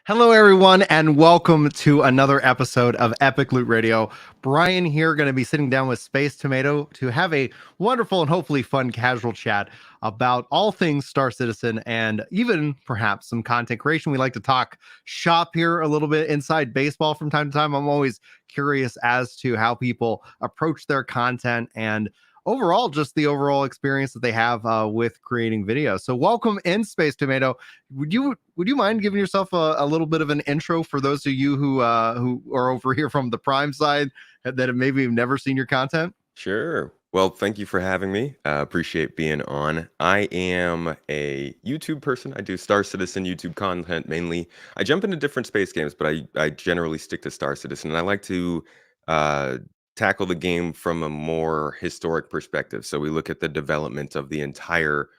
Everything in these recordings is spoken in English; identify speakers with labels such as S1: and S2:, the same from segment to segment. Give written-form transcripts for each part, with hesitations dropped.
S1: Hello, everyone, and welcome to another episode of Epic Loot Radio. Brian here, going to be sitting down with Space Tomato to have a wonderful and hopefully fun casual chat about all things Star Citizen and even perhaps some content creation. We like to talk shop here a little bit inside baseball from time to time. I'm always curious as to how people approach their content and overall just the overall experience that they have with creating videos. So welcome in, Space Tomato. Would you mind giving yourself a little bit of an intro for those of you who are over here from the Prime side that have maybe never seen your content?
S2: Sure. Well, thank you for having me. Appreciate being on. I am a YouTube person. I do Star Citizen YouTube content mainly. I jump into different space games, but I generally stick to Star Citizen. And I like to tackle the game from a more historic perspective. So we look at the development of the entire,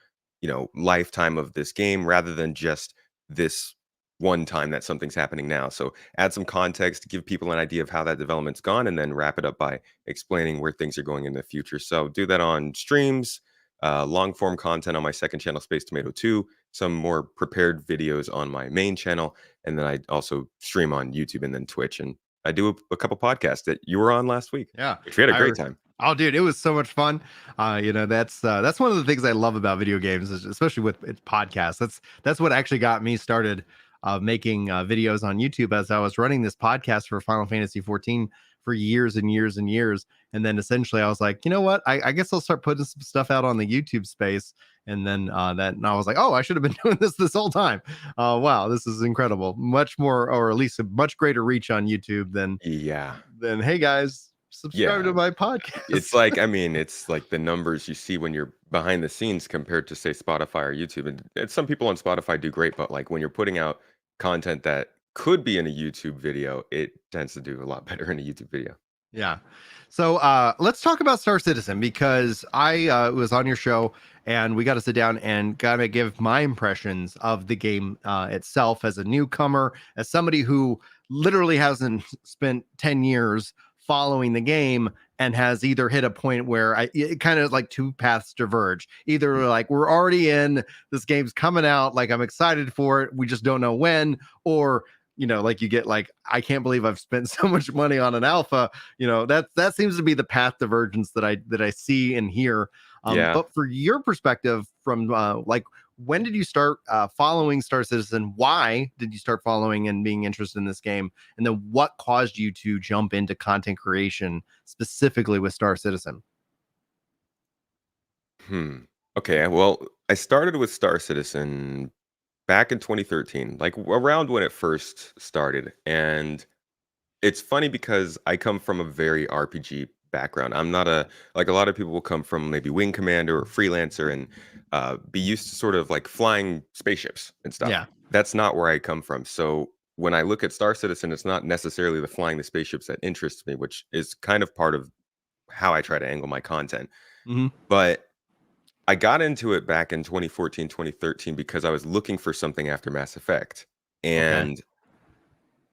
S2: lifetime of this game rather than just this one time that something's happening now. So add some context, give people an idea of how that development's gone, and then wrap it up by explaining where things are going in the future. So do that on streams, long form content on my second channel, Space Tomato 2, some more prepared videos on my main channel, and then I also stream on YouTube and then Twitch. And I do a couple podcasts that you were on last week.
S1: Yeah,
S2: which we had a great time.
S1: Oh, dude, it was so much fun. That's one of the things I love about video games, especially with podcasts. That's what actually got me started making videos on YouTube, as I was running this podcast for Final Fantasy 14 for years and years and years. And then essentially I was like, you know what? I guess I'll start putting some stuff out on the YouTube space. And then and I was like, oh, I should have been doing this whole time. Wow, this is incredible. Much more, or at least a much greater reach on YouTube than hey guys, subscribe to my podcast.
S2: It's like, it's like the numbers you see when you're behind the scenes compared to, say, Spotify or YouTube. And some people on Spotify do great, but like when you're putting out content that could be in a YouTube video, it tends to do a lot better in a YouTube video.
S1: Yeah. So let's talk about Star Citizen, because I was on your show and we got to sit down and got to give my impressions of the game itself as a newcomer, as somebody who literally hasn't spent 10 years following the game and has either hit a point where it kind of like two paths diverge. Either like we're already in, this game's coming out, like I'm excited for it, we just don't know when, or like you get like, I can't believe I've spent so much money on an alpha. That seems to be the path divergence that I see and hear. But for your perspective, from like, when did you start following Star Citizen? Why did you start following and being interested in this game? And then what caused you to jump into content creation specifically with Star Citizen?
S2: Okay, well, I started with Star Citizen back in 2013, like around when it first started. And it's funny because I come from a very RPG background. I'm not like a lot of people will come from maybe Wing Commander or Freelancer and be used to sort of like flying spaceships and stuff.
S1: Yeah.
S2: That's not where I come from. So when I look at Star Citizen, it's not necessarily the flying the spaceships that interests me, which is kind of part of how I try to angle my content.
S1: Mm-hmm.
S2: But I got into it back in 2014, 2013 because I was looking for something after Mass Effect. And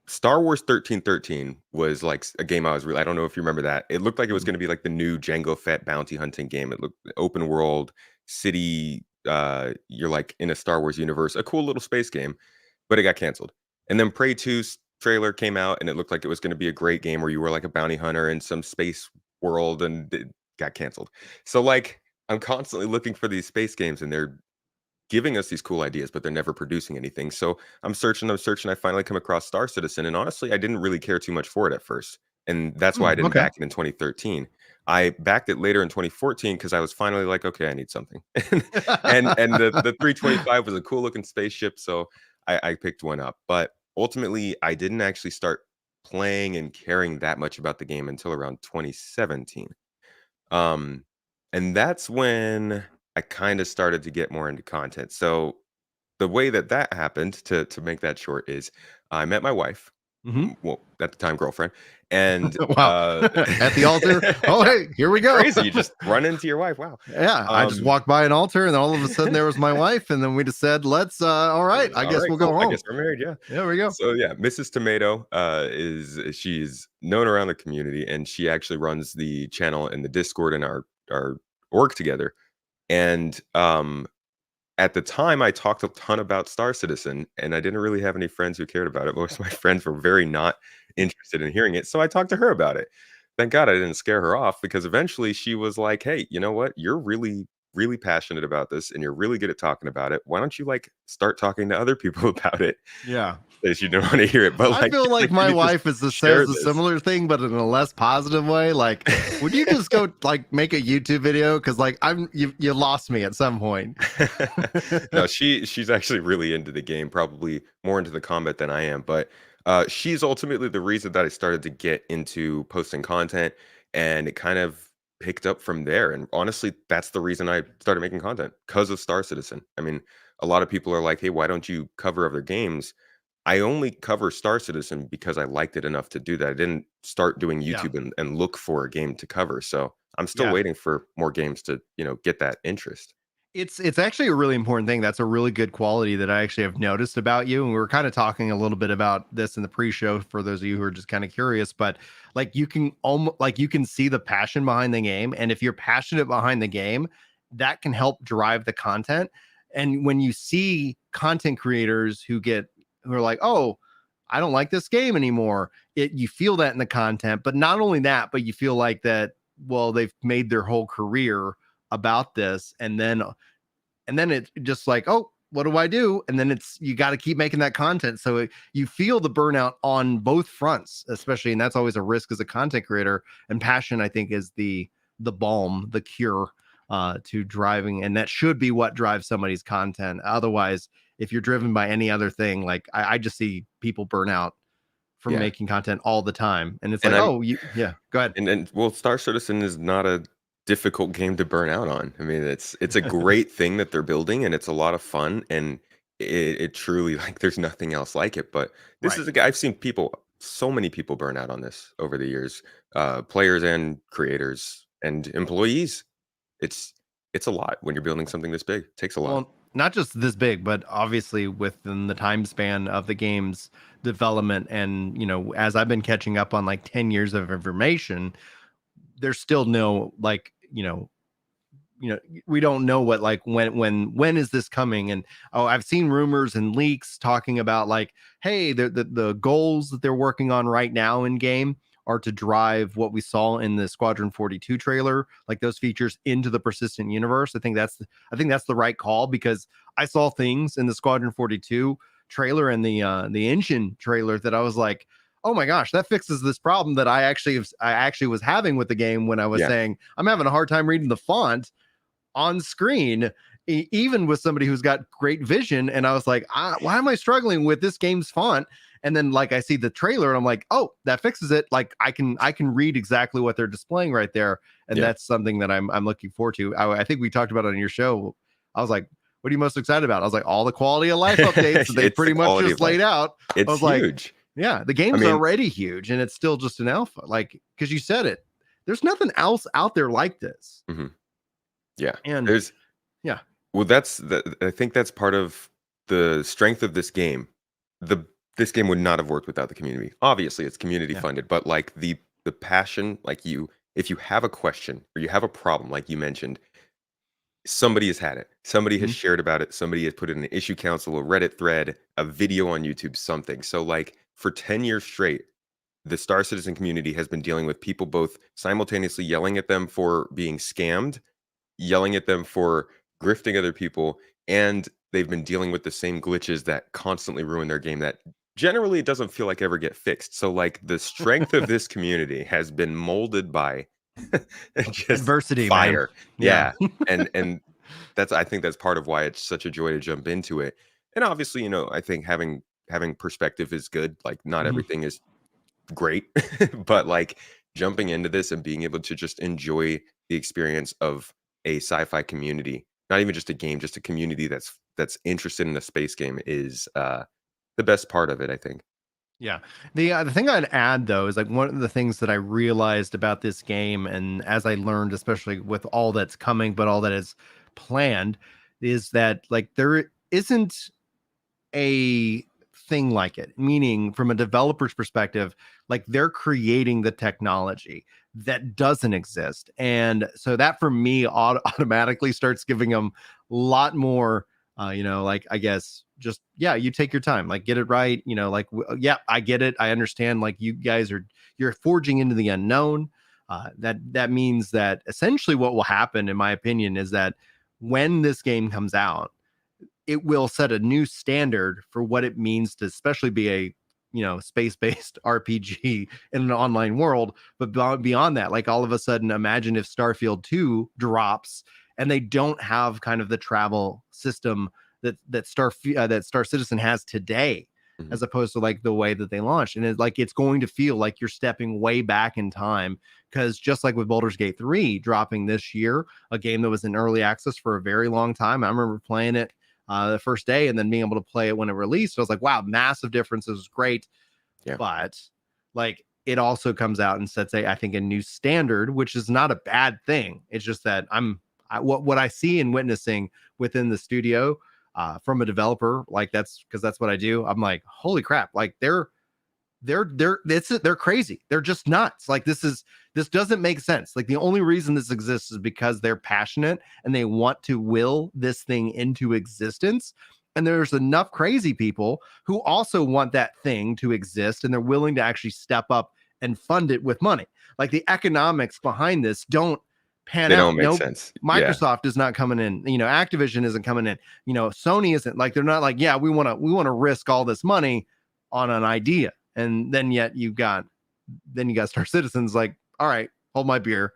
S2: Star Wars 1313 was like a game I don't know if you remember that. It looked like it was going to be like the new Jango Fett bounty hunting game. It looked open world, city, you're like in a Star Wars universe, a cool little space game, but it got canceled. And then Prey 2's trailer came out and it looked like it was going to be a great game where you were like a bounty hunter in some space world, and it got canceled. So like, I'm constantly looking for these space games and they're giving us these cool ideas, but they're never producing anything. So I'm searching. I finally come across Star Citizen. And honestly, I didn't really care too much for it at first. And that's why I didn't back it in 2013. I backed it later in 2014 because I was finally like, okay, I need something. and the 325 was a cool looking spaceship. So I picked one up. But ultimately, I didn't actually start playing and caring that much about the game until around 2017. And that's when I kind of started to get more into content. So the way that happened, to make that short, is I met my wife,
S1: Hmm.
S2: well, at the time girlfriend, and
S1: Wow. At the altar. Oh,
S2: yeah,
S1: hey, here we go.
S2: crazy. You just run into your wife. Wow.
S1: Yeah, I just
S2: Um,
S1: walked by an altar, and then all of a sudden there was my wife, and then we just said, "Let's." All right, I
S2: all
S1: guess
S2: right,
S1: we'll go
S2: cool. I
S1: home.
S2: guess we're married. Yeah.
S1: There we go.
S2: So yeah, Mrs. Tomato is she's known around the community, and she actually runs the channel and the Discord and our org together. And at the time, I talked a ton about Star Citizen, and I didn't really have any friends who cared about it. Most of my friends were very not interested in hearing it, so I talked to her about it. Thank God I didn't scare her off, because eventually she was like, "Hey, you know what? You're really, really passionate about this, and you're really good at talking about it. Why don't you like start talking to other people about it?"
S1: Yeah.
S2: That you don't want to hear it, but
S1: I feel like
S2: you
S1: my
S2: need to
S1: wife is the
S2: share
S1: says a
S2: this.
S1: similar thing, but in a less positive way. Like, would you just go like make a YouTube video? Because like you lost me at some point.
S2: No, she's actually really into the game, probably more into the combat than I am. But she's ultimately the reason that I started to get into posting content, and it kind of picked up from there. And honestly, that's the reason I started making content, because of Star Citizen. I mean, a lot of people are like, "Hey, why don't you cover other games?" I only cover Star Citizen because I liked it enough to do that. I didn't start doing
S1: Yeah.
S2: YouTube and look for a game to cover. So I'm still
S1: Yeah.
S2: waiting for more games to, get that interest.
S1: It's actually a really important thing. That's a really good quality that I actually have noticed about you. And we were kind of talking a little bit about this in the pre-show for those of you who are just kind of curious, but like you can almost like you can see the passion behind the game. And if you're passionate behind the game, that can help drive the content. And when you see content creators who are like, oh, I don't like this game anymore, you feel that in the content. But not only that, but you feel like that, well, they've made their whole career about this, and then it's just like, oh, what do I do? And then it's you got to keep making that content. So you feel the burnout on both fronts, especially, and that's always a risk as a content creator. And passion, I think, is the balm, the cure to driving, and that should be what drives somebody's content. Otherwise, if you're driven by any other thing, like I just see people burn out from
S2: Yeah.
S1: making content all the time, and it's
S2: And
S1: like,
S2: I'm
S1: oh, yeah, go ahead.
S2: and well, Star Citizen is not a difficult game to burn out on. I mean, it's a great thing that they're building, and it's a lot of fun, and it truly, like, there's nothing else like it. But this
S1: Right.
S2: is a guy I've seen people, so many people burn out on this over the years, players and creators and employees. It's it's a lot when you're building something this big. It takes a lot.
S1: Well, not just this big, but obviously within the time span of the game's development. And, as I've been catching up on like 10 years of information, there's still no like, we don't know what like when is this coming. And oh, I've seen rumors and leaks talking about like, hey, the goals that they're working on right now in game are to drive what we saw in the Squadron 42 trailer, like those features into the persistent universe. I think that's the right call, because I saw things in the Squadron 42 trailer and the engine trailer that I was like, oh my gosh, that fixes this problem that I actually was having with the game when I was
S2: Yeah.
S1: saying I'm having a hard time reading the font on screen, even with somebody who's got great vision. And I was like, why am I struggling with this game's font? And then like I see the trailer and I'm like, oh, that fixes it. Like I can read exactly what they're displaying right there. And
S2: Yeah.
S1: that's something that I'm looking forward to. I think we talked about it on your show. I was like, what are you most excited about? I was like, all the quality of life updates that they
S2: It's the
S1: pretty much
S2: quality
S1: just
S2: of life.
S1: laid out. I
S2: It's
S1: was like,
S2: huge.
S1: yeah, the
S2: I
S1: game's
S2: mean,
S1: already huge and it's still just an alpha. Like, because you said it, there's nothing else out there like this.
S2: mhm, yeah.
S1: And
S2: There's
S1: yeah,
S2: Well, I think that's part of the strength of this game. The This game would not have worked without the community. Obviously, it's community
S1: yeah.
S2: funded, but like the passion, like if you have a question or you have a problem, like you mentioned, somebody has had it. Somebody has
S1: Mhm.
S2: shared about it. Somebody has put it in an issue council, a Reddit thread, a video on YouTube, something. So like for 10 years straight, the Star Citizen community has been dealing with people both simultaneously yelling at them for being scammed, yelling at them for grifting other people, and they've been dealing with the same glitches that constantly ruin their game that generally it doesn't feel like ever get fixed. So like the strength of this community has been molded by just
S1: Adversity, man.
S2: fire.
S1: Yeah.
S2: Yeah. And that's I think that's part of why it's such a joy to jump into it. And obviously, I think having perspective is good. Like not
S1: Mhm.
S2: everything is great, but like jumping into this and being able to just enjoy the experience of a sci-fi community not even just a game, just a community that's interested in a space game is the best part of it, I think.
S1: Yeah. The thing I'd add though is like one of the things that I realized about this game, and as I learned, especially with all that's coming, but all that is planned, is that like there isn't a thing like it. Meaning, from a developer's perspective, like they're creating the technology that doesn't exist, and so that for me automatically starts giving them a lot more. Like I guess just yeah, you take your time, like get it right. Like yeah, I get it, I understand. Like you guys you're forging into the unknown. That means that essentially what will happen, in my opinion, is that when this game comes out, it will set a new standard for what it means to especially be a space-based RPG in an online world. But beyond that, like all of a sudden, imagine if Starfield 2 drops and they don't have kind of the travel system that Star Citizen has today,
S2: Mhm.
S1: as opposed to like the way that they launched. And it's going to feel like you're stepping way back in time, because just like with Baldur's Gate 3 dropping this year, a game that was in early access for a very long time. I remember playing it the first day and then being able to play it when it released. I was like, wow, massive difference. It was great.
S2: Yeah.
S1: But like it also comes out and sets I think a new standard, which is not a bad thing. It's just that what I see and witnessing within the studio from a developer, like that's what I do. I'm like, holy crap, like they're crazy. They're just nuts. Like this doesn't make sense. Like the only reason this exists is because they're passionate and they want to will this thing into existence. And there's enough crazy people who also want that thing to exist, and they're willing to actually step up and fund it with money. Like the economics behind this don't pan
S2: They
S1: out.
S2: don't make sense. Yeah.
S1: Microsoft is not coming in. Activision isn't coming in. Sony isn't, like they're not like, yeah, we want to risk all this money on an idea. And then yet you got Star Citizens like, all right, hold my beer,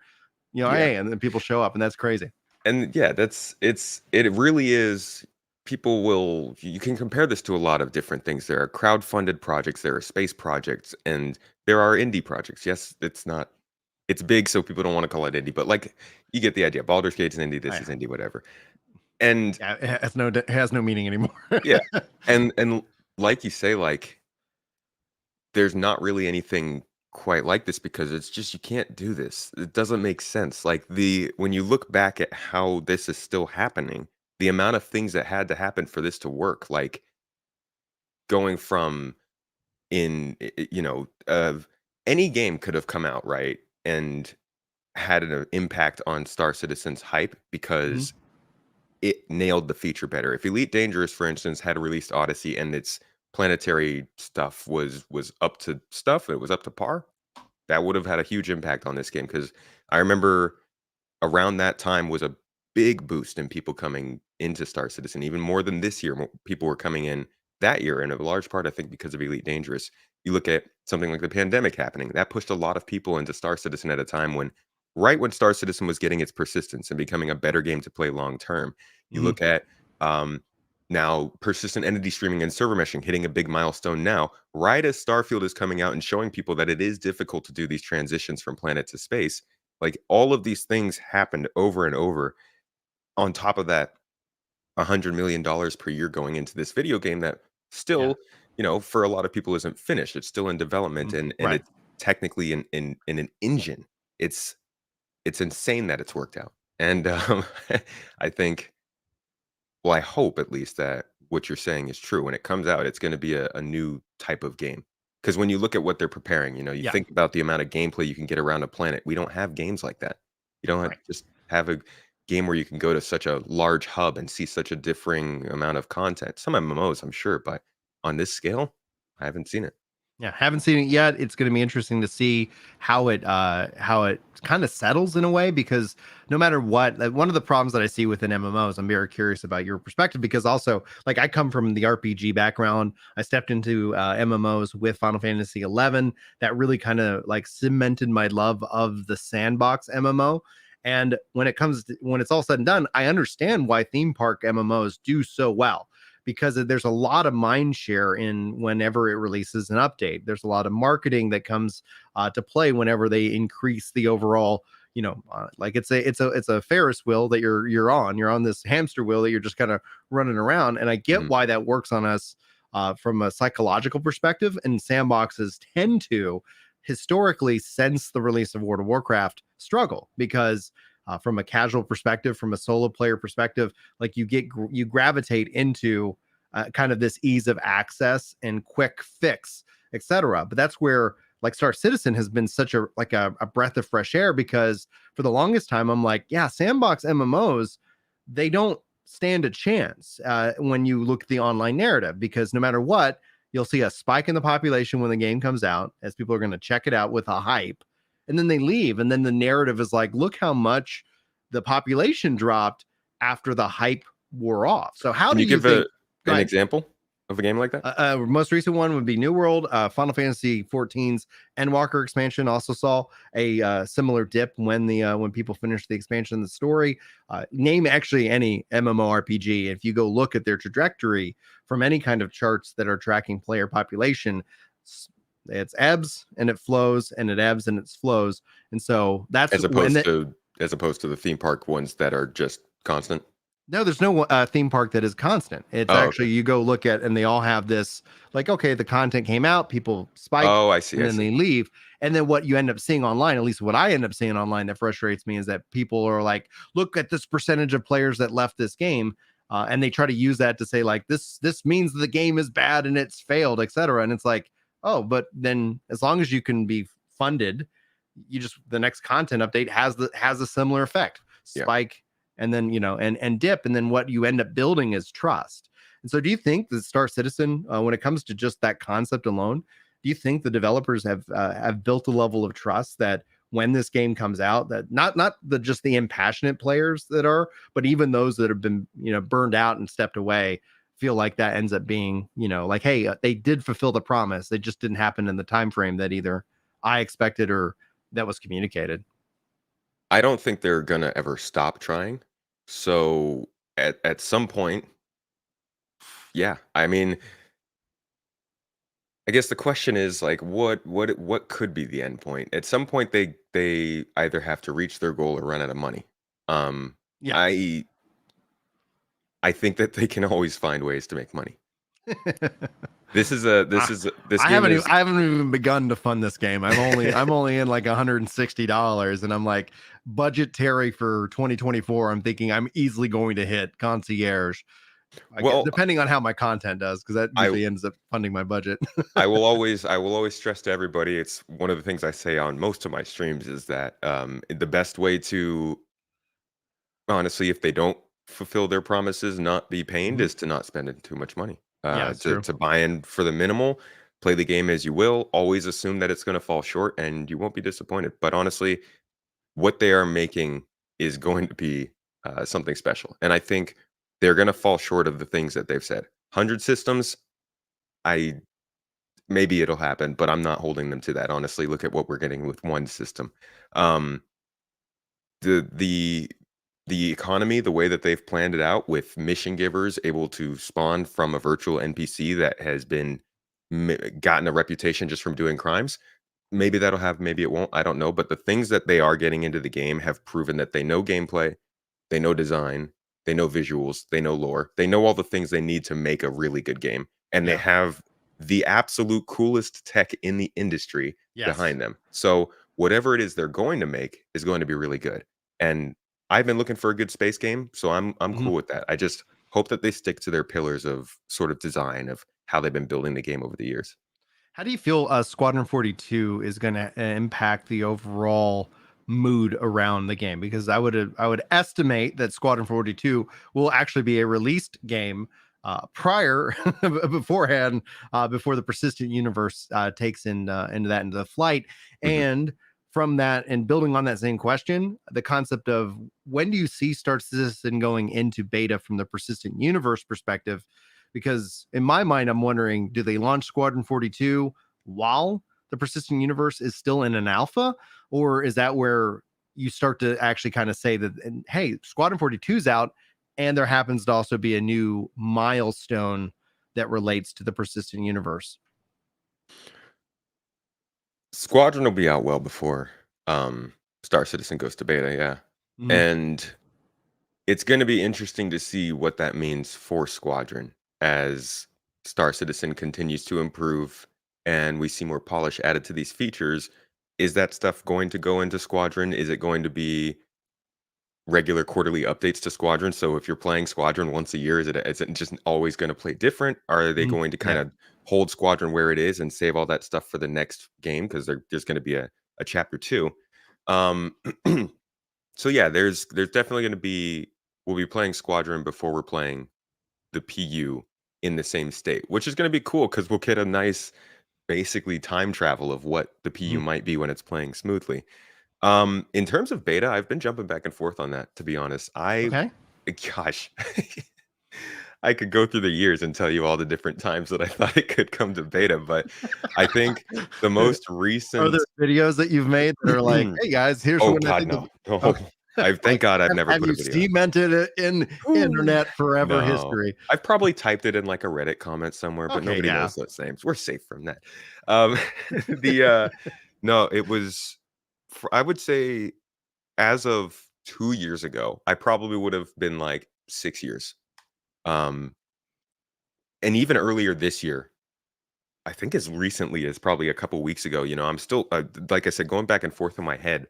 S2: Yeah.
S1: hey, and then people show up, and that's crazy.
S2: And yeah, it really is. People will, you can compare this to a lot of different things. There are crowd-funded projects, there are space projects, and there are indie projects. Yes, it's big, so people don't want to call it indie, but like you get the idea. Baldur's Gate's indie,
S1: Oh,
S2: this
S1: yeah.
S2: is indie, whatever. And
S1: Yeah, it has no meaning anymore.
S2: yeah, and like you say, like there's not really anything quite like this because it's just you can't do this. It doesn't make sense. Like when you look back at how this is still happening, the amount of things that had to happen for this to work, like going from any game could have come out, right? And had an impact on Star Citizen's hype
S1: Mhm.
S2: because it nailed the feature better. If Elite Dangerous, for instance, had released Odyssey and its planetary stuff was up to stuff, it was up to par, that would have had a huge impact on this game. Because I remember around that time was a big boost in people coming into Star Citizen, even more than this year. People were coming in that year, and a large part, I think, because of Elite Dangerous. You look at something like the pandemic happening, that pushed a lot of people into Star Citizen at a time when, right when Star Citizen was getting its persistence and becoming a better game to play long term. You
S1: Mhm.
S2: look at now persistent entity streaming and server meshing hitting a big milestone now, right as Starfield is coming out and showing people that it is difficult to do these transitions from planet to space. Like all of these things happened over and over. On top of that, $100 million per year going into this video game that
S1: Yeah.
S2: still, for a lot of people isn't finished. It's still in development
S1: Mhm.
S2: and
S1: Right.
S2: it's technically in an engine. It's it's insane that it's worked out. And I think, well, I hope at least that what you're saying is true. When it comes out, it's going to be a new type of game. Because when you look at what they're preparing, you
S1: Yeah.
S2: think about the amount of gameplay you can get around a planet. We don't have games like that. You don't
S1: Right.
S2: just have a game where you can go to such a large hub and see such a differing amount of content. Some MMOs, I'm sure, but on this scale, I haven't seen it.
S1: Yeah, haven't seen it yet. It's going to be interesting to see how it kind of settles in a way, because no matter what, like, one of the problems that I see within MMOs, I'm very curious about your perspective, because also like I come from the RPG background. I stepped into MMOs with Final Fantasy 11. That really kind of like cemented my love of the sandbox MMO. And when it's all said and done, I understand why theme park MMOs do so well, because there's a lot of mind share in whenever it releases an update. There's a lot of marketing that comes to play whenever they increase the overall, like it's a Ferris wheel that you're on this hamster wheel that you're just kind of running around. And I get
S2: Mhm.
S1: why that works on us from a psychological perspective. And sandboxes tend to historically, since the release of World of Warcraft, struggle because from a casual perspective, from a solo player perspective, like you gravitate into kind of this ease of access and quick fix, etc. But that's where like Star Citizen has been such a breath of fresh air, because for the longest time I'm like, yeah, sandbox MMOs, they don't stand a chance when you look at the online narrative, because no matter what, you'll see a spike in the population when the game comes out, as people are going to check it out with a hype, and then they leave, and then the narrative is like, look how much the population dropped after the hype wore off. So how
S2: Can
S1: do
S2: you
S1: you
S2: give
S1: think? Go
S2: an
S1: ahead.
S2: example of a game like that?
S1: Most recent one would be New World. Final Fantasy 14's Endwalker expansion also saw a similar dip when people finished the expansion of the story. Name actually any MMORPG. If you go look at their trajectory from any kind of charts that are tracking player population, it's ebbs and it flows, and it ebbs and it flows. And so that's
S2: As
S1: when
S2: opposed to the theme park ones that are just constant?
S1: no, there's no theme park that is constant. It's
S2: Oh, okay.
S1: actually, you go look at, and they all have this, like, okay, the content came out, people spike,
S2: Oh, I see,
S1: and
S2: I
S1: then
S2: see.
S1: they leave. And then what you end up seeing online, at least what I end up seeing online that frustrates me, is that people are like, look at this percentage of players that left this game. And they try to use that to say, like, this means the game is bad and it's failed, etc. And it's like, oh, but then as long as you can be funded, the next content update has a similar effect.
S2: Yeah.
S1: Spike, and then and dip, and then what you end up building is trust. And so do you think that Star Citizen, when it comes to just that concept alone, do you think the developers have built a level of trust that when this game comes out, that not just the impassionate players that are, but even those that have been burned out and stepped away, feel like that ends up being like, hey, they did fulfill the promise, they just didn't happen in the time frame that either I expected or that was communicated?
S2: I don't think they're gonna ever stop trying. So at some point, yeah. I mean, I guess the question is like what could be the end point? At some point they either have to reach their goal or run out of money. Um
S1: Yes.
S2: I I think that they can always find ways to make money.
S1: I,
S2: This
S1: I
S2: game
S1: haven't even,
S2: is
S1: I haven't even begun to fund this game. I'm only in like $160, and I'm like, budgetary for 2024. I'm thinking I'm easily going to hit concierge. I get,
S2: well,
S1: depending on how my content does, because that
S2: I
S1: usually ends up funding my budget.
S2: I will always stress to everybody, it's one of the things I say on most of my streams is that the best way to honestly, if they don't fulfill their promises, not be pained,
S1: Mhm.
S2: is to not spend too much money.
S1: Yeah, it's true.
S2: To buy in for the minimal, play the game as you will, always assume that it's going to fall short and you won't be disappointed. But honestly, what they are making is going to be something special. And I think they're going to fall short of the things that they've said. 100 systems, I maybe it'll happen, but I'm not holding them to that. Honestly, look at what we're getting with one system. Um, the the the economy, the way that they've planned it out with mission givers able to spawn from a virtual NPC that has been gotten a reputation just from doing crimes. Maybe that'll have, maybe it won't. I don't know. But the things that they are getting into the game have proven that they know gameplay, they know design, they know visuals, they know lore, they know all the things they need to make a really good game, and they
S1: Yeah.
S2: have the absolute coolest tech in the industry
S1: Yes.
S2: behind them. So whatever it is they're going to make is going to be really good. And I've been looking for a good space game, so I'm
S1: Mhm.
S2: cool with that. I just hope that they stick to their pillars of sort of design of how they've been building the game over the years.
S1: How do you feel Squadron 42 is going to impact the overall mood around the game? Because I would estimate that Squadron 42 will actually be a released game prior beforehand, before the persistent universe takes into the flight.
S2: Mhm.
S1: And from that, and building on that same question, the concept of, when do you see Star Citizen going into beta from the persistent universe perspective? Because in my mind, I'm wondering, do they launch Squadron 42 while the persistent universe is still in an alpha? Or is that where you start to actually kind of say that, and, hey, Squadron 42 is out, and there happens to also be a new milestone that relates to the persistent universe?
S2: Squadron will be out well before. Um, Star Citizen goes to beta, yeah.
S1: Mhm.
S2: And it's going to be interesting to see what that means for Squadron as Star Citizen continues to improve and we see more polish added to these features. Is that stuff going to go into Squadron? Is it going to be regular quarterly updates to Squadron? So if you're playing Squadron once a year, is it just always going to play different? Are they
S1: Mhm.
S2: going to kind
S1: Yeah.
S2: of hold Squadron where it is and save all that stuff for the next game? Because there's going to be a chapter two. Um, so yeah, there's definitely going to be we'll be playing Squadron before we're playing the PU in the same state, which is going to be cool because we'll get a nice basically time travel of what the PU
S1: Mhm.
S2: might be when it's playing smoothly. In terms of beta, I've been jumping back and forth on that, to be honest.
S1: Okay.
S2: Gosh, I could go through the years and tell you all the different times that I thought it could come to beta, but I think the most
S1: Are
S2: recent
S1: there videos that you've made that are like, "Hey, guys, here's
S2: oh
S1: when I
S2: God,
S1: think
S2: no.
S1: the"
S2: No.
S1: okay.
S2: I
S1: Like,
S2: thank God I've never
S1: have
S2: put a
S1: you
S2: video out.
S1: cemented it in
S2: Whew.
S1: internet forever
S2: No.
S1: history?
S2: I've probably typed it in, like, a Reddit comment somewhere, but
S1: Okay,
S2: nobody
S1: yeah.
S2: knows those names. We're safe from that. Um, the, no, it was I would say as of 2 years ago, I probably would have been, like, 6 years. Um, and even earlier this year, I think as recently as probably a couple weeks ago, I'm still, like I said, going back and forth in my head.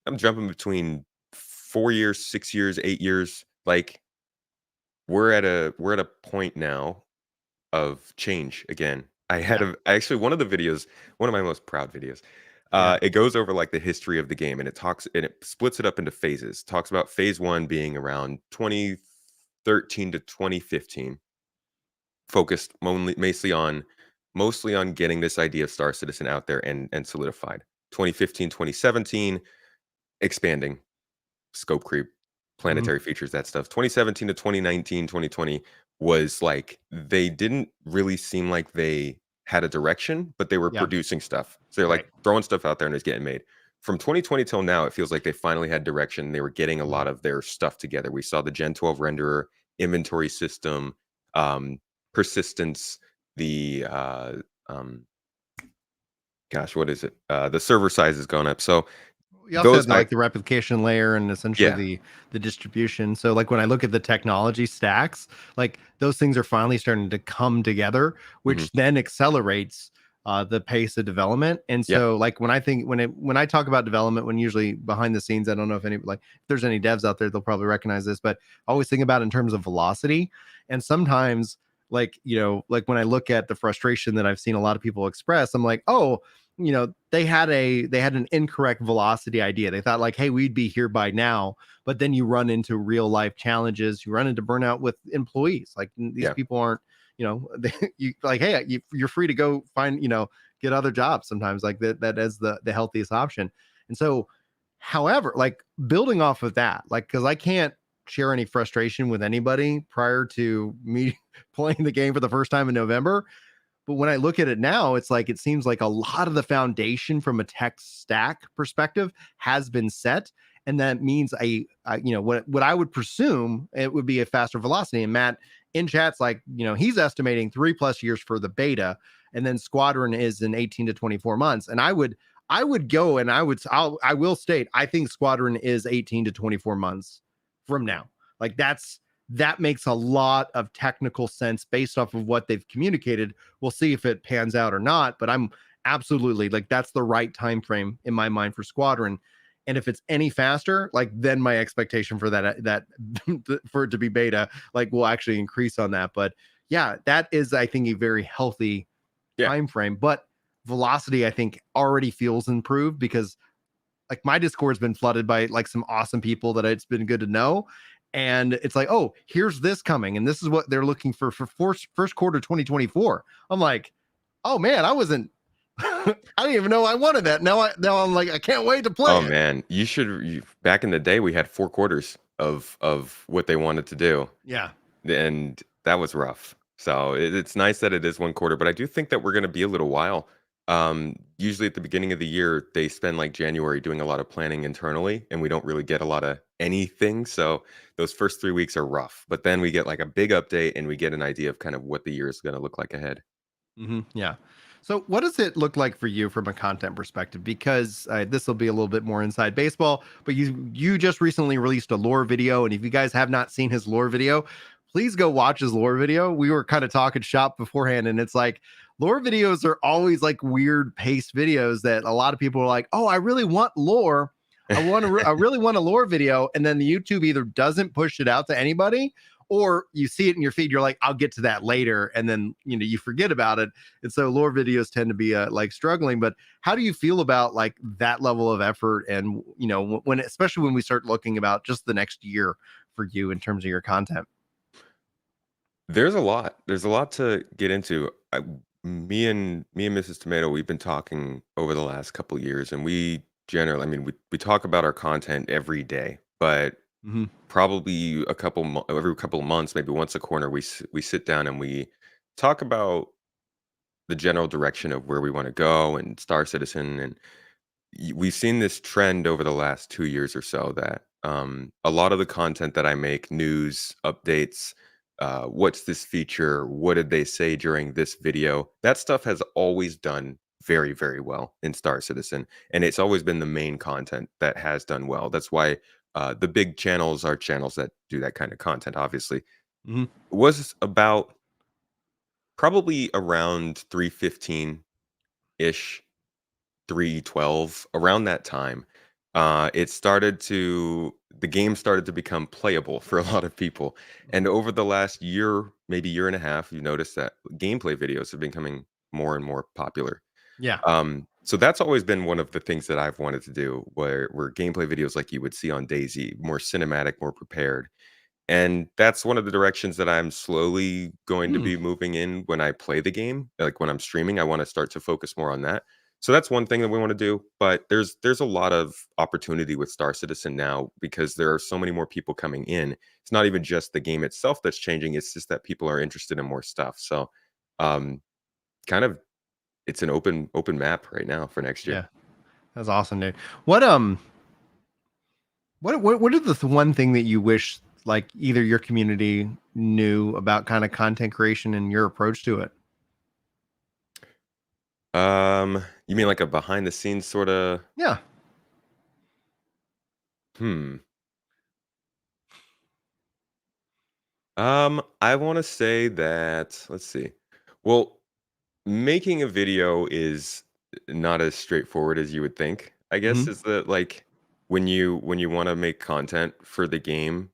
S2: I'm jumping between 4 years, 6 years, 8 years. Like, we're at a point now of change again.
S1: Yeah,
S2: Actually, one of the videos, one of my most proud videos,
S1: yeah,
S2: it goes over like the history of the game and it splits it up into phases. Talks about phase one being around 2013 to 2015, focused mostly on getting this idea of Star Citizen out there and solidified. 2015, 2017, expanding, scope creep,
S1: mhm,
S2: planetary features, that stuff. 2017 to 2019, 2020 was like they didn't really seem like they had a direction, but they were
S1: yeah,
S2: producing stuff. So they're
S1: right.
S2: like throwing stuff out there and it's getting made. From 2020 till now, it feels like they finally had direction. They were getting a
S1: Mhm.
S2: lot of their stuff together. We saw the Gen 12 renderer, inventory system, um, persistence, the um, gosh, what is it? The server size has gone up. So
S1: You also
S2: those,
S1: have the, like, the replication layer and essentially
S2: yeah,
S1: the distribution. So, like, when I look at the technology stacks, like, those things are finally starting to come together,
S2: mhm,
S1: which then accelerates the pace of development. And
S2: yeah,
S1: so, like, when I talk about development, when usually behind the scenes, I don't know if there's any devs out there, they'll probably recognize this, but I always think about it in terms of velocity. And sometimes, like, like when I look at the frustration that I've seen a lot of people express, I'm like, oh, they had an incorrect velocity idea. They thought, like, hey, we'd be here by now, but then you run into real life challenges. You run into burnout with employees. Like, these
S2: yeah,
S1: people aren't, you like, hey, you're free to go find, get other jobs sometimes. Like, that is the healthiest option. And so, however, like, building off of that, like, because I can't share any frustration with anybody prior to me playing the game for the first time in November. But when I look at it now, it's like it seems like a lot of the foundation from a tech stack perspective has been set. And that means what I would presume it would be a faster velocity. And Matt in chat's like, he's estimating 3+ years for the beta, and then Squadron is in 18 to 24 months. And I would go and I will state I think Squadron is 18 to 24 months from now. Like, that makes a lot of technical sense based off of what they've communicated. We'll see if it pans out or not, but I'm absolutely like, that's the right time frame in my mind for Squadron. And if it's any faster, like, then my expectation for that for it to be beta, like, will actually increase on that. But yeah, that is, I think, a very healthy
S2: yeah.
S1: time frame. But velocity, I think, already feels improved because, like, my Discord's been flooded by, like, some awesome people that it's been good to know. And it's like, oh, here's this coming, and this is what they're looking for first quarter 2024. I'm like, oh man, I wasn't I didn't even know I wanted that. Now I'm like, I can't wait to play
S2: Oh
S1: it.
S2: man, back in the day we had 4 quarters of what they wanted to do,
S1: Yeah.
S2: and that was rough. So it's nice that it is 1 quarter, but I do think that we're gonna be a little while. Usually at the beginning of the year, they spend like January doing a lot of planning internally, and we don't really get a lot of anything. So those first 3 weeks are rough, but then we get like a big update and we get an idea of kind of what the year is gonna look like ahead.
S1: Yeah. So, what does it look like for you from a content perspective? Because this will be a little bit more inside baseball, but you just recently released a lore video, and if you guys have not seen his lore video, please go watch his lore video. We were kind of talking shop beforehand, and it's like lore videos are always like weird paced videos that a lot of people are like, "Oh, I really want lore. I really want a lore video," and then the YouTube either doesn't push it out to anybody, or you see it in your feed, you're like, I'll get to that later, and then you forget about it. And so lore videos tend to be like struggling. But how do you feel about like that level of effort, and when especially when we start looking about just the next year for you in terms of your content?
S2: There's a lot. There's a lot to get into. Me and Mrs. Tomato, we've been talking over the last couple years, and we generally, I mean, we talk about our content every day, but
S1: Hmm.
S2: probably every couple of months, maybe once a quarter, we sit down and we talk about the general direction of where we want to go and Star Citizen. And we've seen this trend over the last 2 years or so that a lot of the content that I make, news, updates, what's this feature? What did they say during this video? That stuff has always done very, very well in Star Citizen. And it's always been the main content that has done well. That's why the big channels are channels that do that kind of content, obviously.
S1: Hmm.
S2: It was about probably around 315 ish 312 around that time. The game started to become playable for a lot of people. And over the last year, maybe year and a half, you notice that gameplay videos have been becoming more and more popular.
S1: Yeah.
S2: So that's always been one of the things that I've wanted to do, where gameplay videos like you would see on Daisy, more cinematic, more prepared. And that's one of the directions that I'm slowly going to
S1: Hmm.
S2: be moving in when I play the game. Like when I'm streaming, I want to start to focus more on that. So that's one thing that we want to do. But there's a lot of opportunity with Star Citizen now because there are so many more people coming in. It's not even just the game itself that's changing. It's just that people are interested in more stuff. So um kind of it's an open map right now for next year.
S1: Yeah. That's awesome, dude. What what is the one thing that you wish like either your community knew about kind of content creation and your approach to it?
S2: You mean like a behind the scenes sort of
S1: Yeah.
S2: hmm. I want to say that, let's see. Well, making a video is not as straightforward as you would think. I guess
S1: Hmm.
S2: is that like when you want to make content for the game,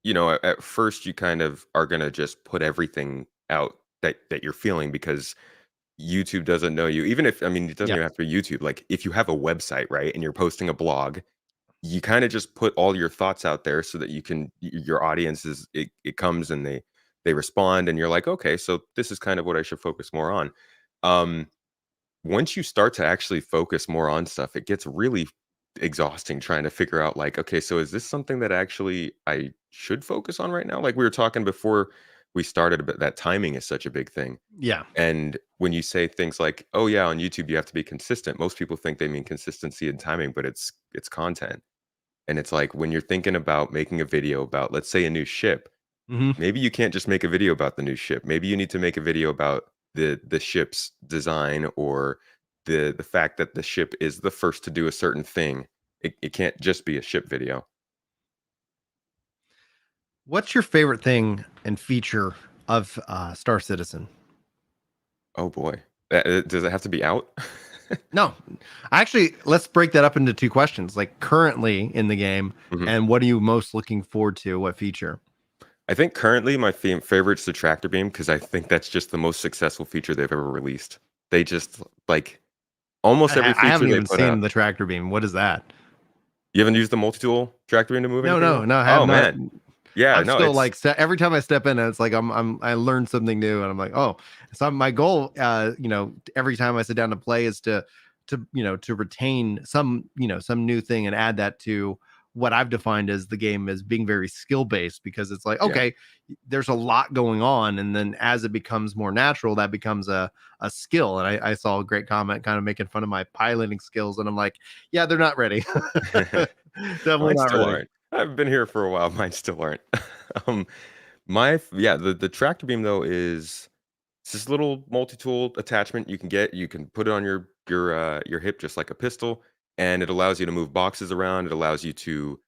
S2: at first you kind of are gonna just put everything out that you're feeling because YouTube doesn't know you. Even if I mean it doesn't
S1: Yeah.
S2: even have to be YouTube. Like if you have a website, right, and you're posting a blog, you kind of just put all your thoughts out there so that your audience it comes and they respond and you're like, okay, so this is kind of what I should focus more on. um Once you start to actually focus more on stuff, it gets really exhausting trying to figure out like, okay, so is this something that actually I should focus on right now? Like we were talking before we started about that timing is such a big thing.
S1: Yeah.
S2: And when you say things like, oh yeah, on YouTube you have to be consistent, most people think they mean consistency and timing, but it's content. And it's like when you're thinking about making a video about, let's say, a new ship,
S1: Hmm.
S2: maybe you can't just make a video about the new ship. Maybe you need to make a video about the ship's design or the fact that the ship is the first to do a certain thing. It can't just be a ship video.
S1: What's your favorite thing and feature of Star Citizen?
S2: Oh boy. Does it have to be out?
S1: No, actually, let's break that up into two questions. Like currently in the game,
S2: Mhm.
S1: and what are you most looking forward to? What feature?
S2: I think currently my favorite's the tractor beam because I think that's just the most successful feature they've ever released. They just like almost every
S1: I
S2: feature
S1: haven't
S2: they
S1: even
S2: put out.
S1: seen the tractor beam. What is that?
S2: You haven't used the multi-tool tractor beam to move
S1: No,
S2: anything
S1: no,
S2: yet?
S1: no. I have
S2: Oh,
S1: not.
S2: man. Yeah,
S1: I'm
S2: no,
S1: still
S2: it's
S1: like every time I step in, it's like I learned something new, and I'm like, oh. So my goal, every time I sit down to play is to retain some new thing and add that to what I've defined as the game as being very skill based, because it's like,
S2: yeah.
S1: okay, there's a lot going on, and then as it becomes more natural, that becomes a skill. And I saw a great comment kind of making fun of my piloting skills, and I'm like, yeah, they're not ready. Definitely
S2: Mine
S1: not
S2: still
S1: ready.
S2: aren't. I've been here for a while, mine still aren't. Um, the tractor beam, though, is It's this little multi-tool attachment you can get. You can put it on your hip just like a pistol, and it allows you to move boxes around. It allows you to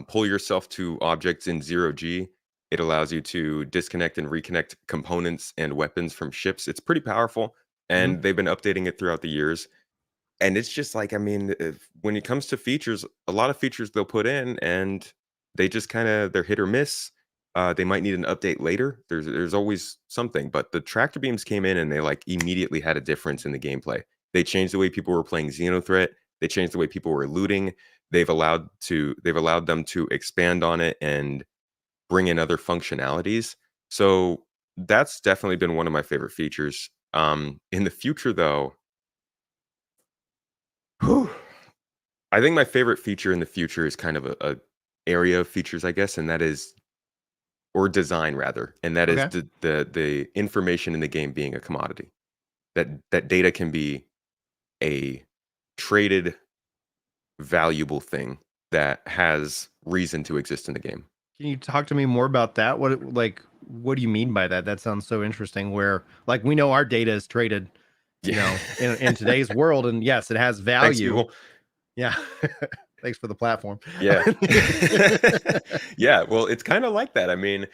S2: pull yourself to objects in zero G. It allows you to disconnect and reconnect components and weapons from ships. It's pretty powerful,
S1: Mhm.
S2: and they've been updating it throughout the years. And it's just like, I mean, when it comes to features, a lot of features they'll put in, and they just kind of they're hit or miss. They might need an update later. There's always something, but the tractor beams came in and they like immediately had a difference in the gameplay. They changed the way people were playing Xenothreat. They changed the way people were looting. They've allowed them to expand on it and bring in other functionalities. So that's definitely been one of my favorite features. In the future, though, whew, I think my favorite feature in the future is kind of a area of features, I guess, and that is or design rather, and that is
S1: Okay.
S2: the information in the game being a commodity. That data can be a traded valuable thing that has reason to exist in the game.
S1: Can you talk to me more about that? What do you mean by that? That sounds so interesting. Where like we know our data is traded,
S2: Yeah.
S1: in today's world, and yes, it has
S2: Thanks,
S1: value.
S2: people.
S1: Yeah. Thanks for the platform.
S2: Yeah. Yeah, well, it's kinda like that. I mean,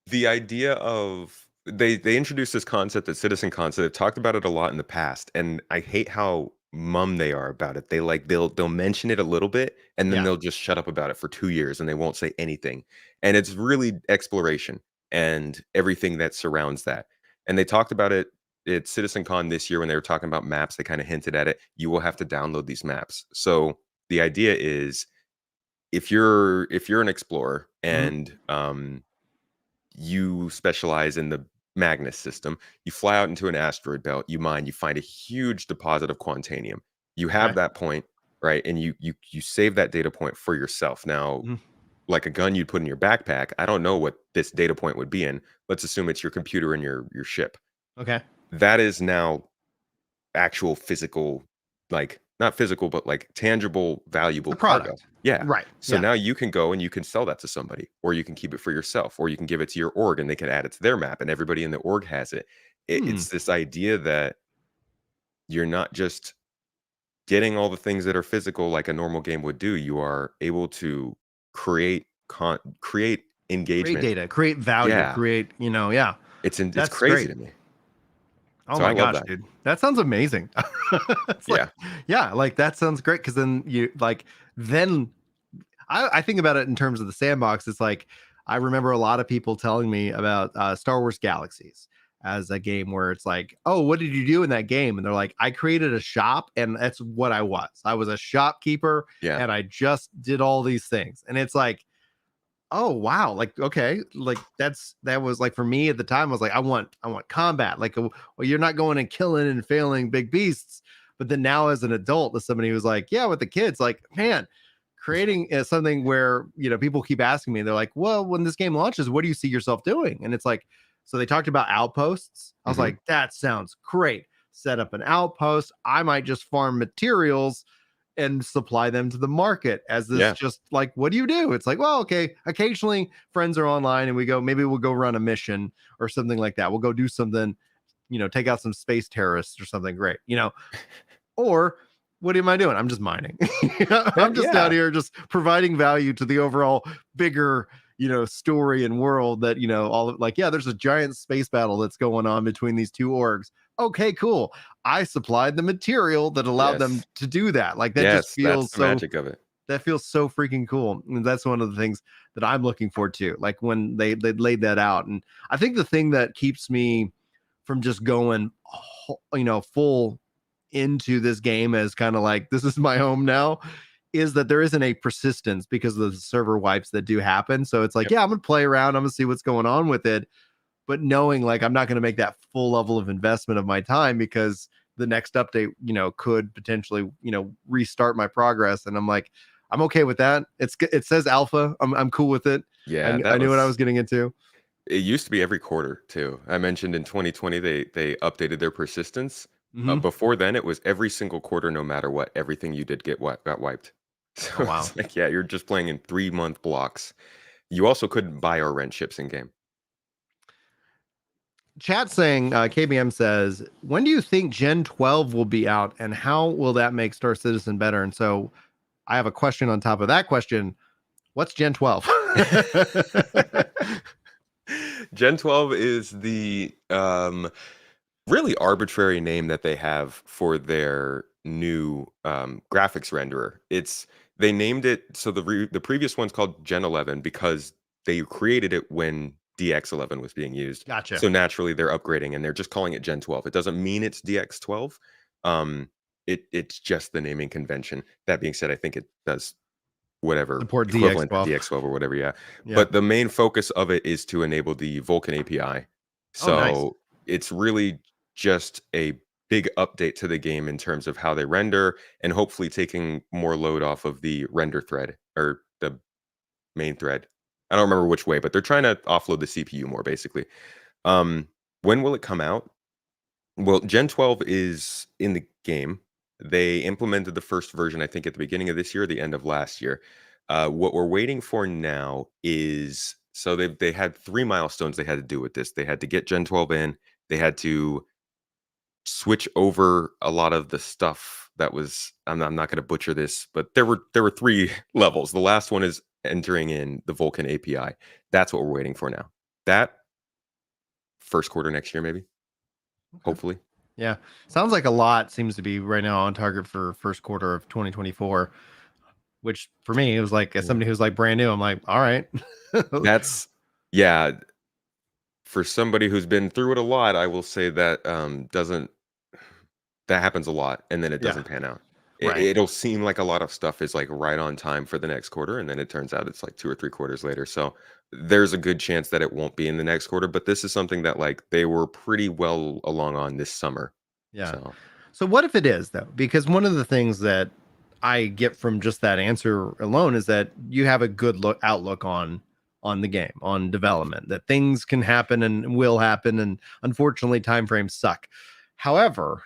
S2: the idea of they introduced this concept, that citizen concept. They've talked about it a lot in the past, and I hate how mum they are about it. They'll mention it a little bit, and then
S1: Yeah.
S2: they'll just shut up about it for 2 years, and they won't say anything. And it's really exploration and everything that surrounds that. And they talked about it at CitizenCon this year when they were talking about maps. They kinda hinted at it. You will have to download these maps. So the idea is if you're an explorer
S1: Mhm.
S2: and you specialize in the Magnus system. You fly out into an asteroid belt, you mine, you find a huge deposit of quantanium. You have
S1: Okay.
S2: that point, right? And you save that data point for yourself. Now,
S1: Mhm.
S2: like a gun you'd put in your backpack, I don't know what this data point would be in. Let's assume it's your computer in your ship.
S1: Okay.
S2: That is now actual physical, like not physical, but like tangible, valuable
S1: The
S2: cargo.
S1: product.
S2: Yeah.
S1: Right.
S2: So
S1: Yeah.
S2: now you can go and you can sell that to somebody, or you can keep it for yourself, or you can give it to your org and they can add it to their map and everybody in the org has it.
S1: Hmm.
S2: It's this idea that you're not just getting all the things that are physical like a normal game would do. You are able to create
S1: Create
S2: engagement.
S1: data, create value,
S2: Yeah.
S1: create, yeah.
S2: It's
S1: That's
S2: crazy
S1: great.
S2: to me.
S1: Oh
S2: So I
S1: my
S2: love
S1: gosh,
S2: that.
S1: dude. That sounds amazing. It's like,
S2: Yeah.
S1: yeah, like that sounds great because then then I think about it in terms of the sandbox. It's like I remember a lot of people telling me about Star Wars Galaxies as a game where it's like, oh, what did you do in that game? And they're like, I created a shop, and that's what I was. I was a shopkeeper,
S2: Yeah.
S1: and I just did all these things. And it's like, oh wow, like okay, like that was like for me at the time. I was like, I want combat. Like, well, you're not going and killing and failing big beasts. But then now, as an adult, as somebody who's like, yeah, with the kids, like, man, creating something where people keep asking me, they're like, well, when this game launches, what do you see yourself doing? And it's like, so they talked about outposts. I was
S2: Hmm.
S1: like, that sounds great. Set up an outpost. I might just farm materials and supply them to the market as this
S2: Yeah.
S1: just like, what do you do? It's like, well, okay, occasionally friends are online and we go, maybe we'll go run a mission or something like that. We'll go do something, take out some space terrorists or something great, or what am I doing? I'm just mining. I'm just out
S2: Yeah.
S1: here just providing value to the overall bigger, story and world that, all of, like, yeah, there's a giant space battle that's going on between these two orgs. Okay, cool. I supplied the material that allowed them
S2: Yes.
S1: to do that. Like
S2: Yes, that's the magic of it.
S1: that feels so freaking cool. And that's one of the things that I'm looking forward to. Like when they laid that out. And I think the thing that keeps me from just going full into this game as kind of like this is my home now is that there isn't a persistence because of the server wipes that do happen. So it's like,
S2: Yep.
S1: yeah, I'm gonna play around, I'm gonna see what's going on with it, but knowing like I'm not gonna make that full level of investment of my time because the next update, could potentially, restart my progress. And I'm like, I'm okay with that. It says alpha. I'm cool with it.
S2: Yeah,
S1: I
S2: that
S1: knew what I
S2: was
S1: was getting into.
S2: it used to be every quarter too. I mentioned in 2020 they updated their persistence.
S1: Hmm.
S2: Before then, it was every single quarter, no matter what. Everything you did got wiped.
S1: Oh
S2: So
S1: wow.
S2: it's like, yeah, you're just playing in 3-month blocks. You also couldn't buy or rent ships in game.
S1: chat saying, KBM says, when do you think Gen 12 will be out and how will that make Star Citizen better? And so I have a question on top of that question. What's Gen 12?
S2: Gen 12 is the really arbitrary name that they have for their new graphics renderer. They named it, so the previous one's called Gen 11 because they created it when DX11 was being used.
S1: Gotcha.
S2: So naturally they're upgrading and they're just calling it Gen 12. It doesn't mean it's DX12. It's just the naming convention. That being said, I think it does whatever
S1: Support
S2: equivalent to
S1: DX12.
S2: DX12 or whatever, yeah.
S1: Yeah.
S2: But the main focus of it is to enable the Vulkan API.
S1: Oh, nice.
S2: So it's really just a big update to the game in terms of how they render and hopefully taking more load off of the render thread or the main thread. I don't remember which way, but they're trying to offload the CPU more basically. When will it come out? Well, Gen 12 is in the game. They implemented the first version, I think, at the beginning of this year, or the end of last year. What we're waiting for now is so they had 3 milestones they had to do with this. They had to get Gen 12 in. They had to switch over a lot of the stuff that was. I'm not going to butcher this, but there were 3 levels. The last one is entering in the Vulkan API. That's what we're waiting for now. That first quarter next year, maybe.
S1: Okay.
S2: Hopefully.
S1: Yeah. Sounds like a lot seems to be right now on target for first quarter of 2024, which for me, it was like, as somebody who's like brand new, I'm like, all right.
S2: That's yeah. For somebody who's been through it a lot, I will say that doesn't that happens a lot, and then it
S1: Yeah.
S2: doesn't pan out.
S1: Right.
S2: It'll seem like a lot of stuff is like right on time for the next quarter, and then it turns out it's like 2 or 3 quarters later. So there's a good chance that it won't be in the next quarter. But this is something that like they were pretty well along on this summer.
S1: Yeah.
S2: So
S1: So what if it is though? Because one of the things that I get from just that answer alone is that you have a good outlook on the game, on development, that things can happen and will happen, and unfortunately timeframes suck. However,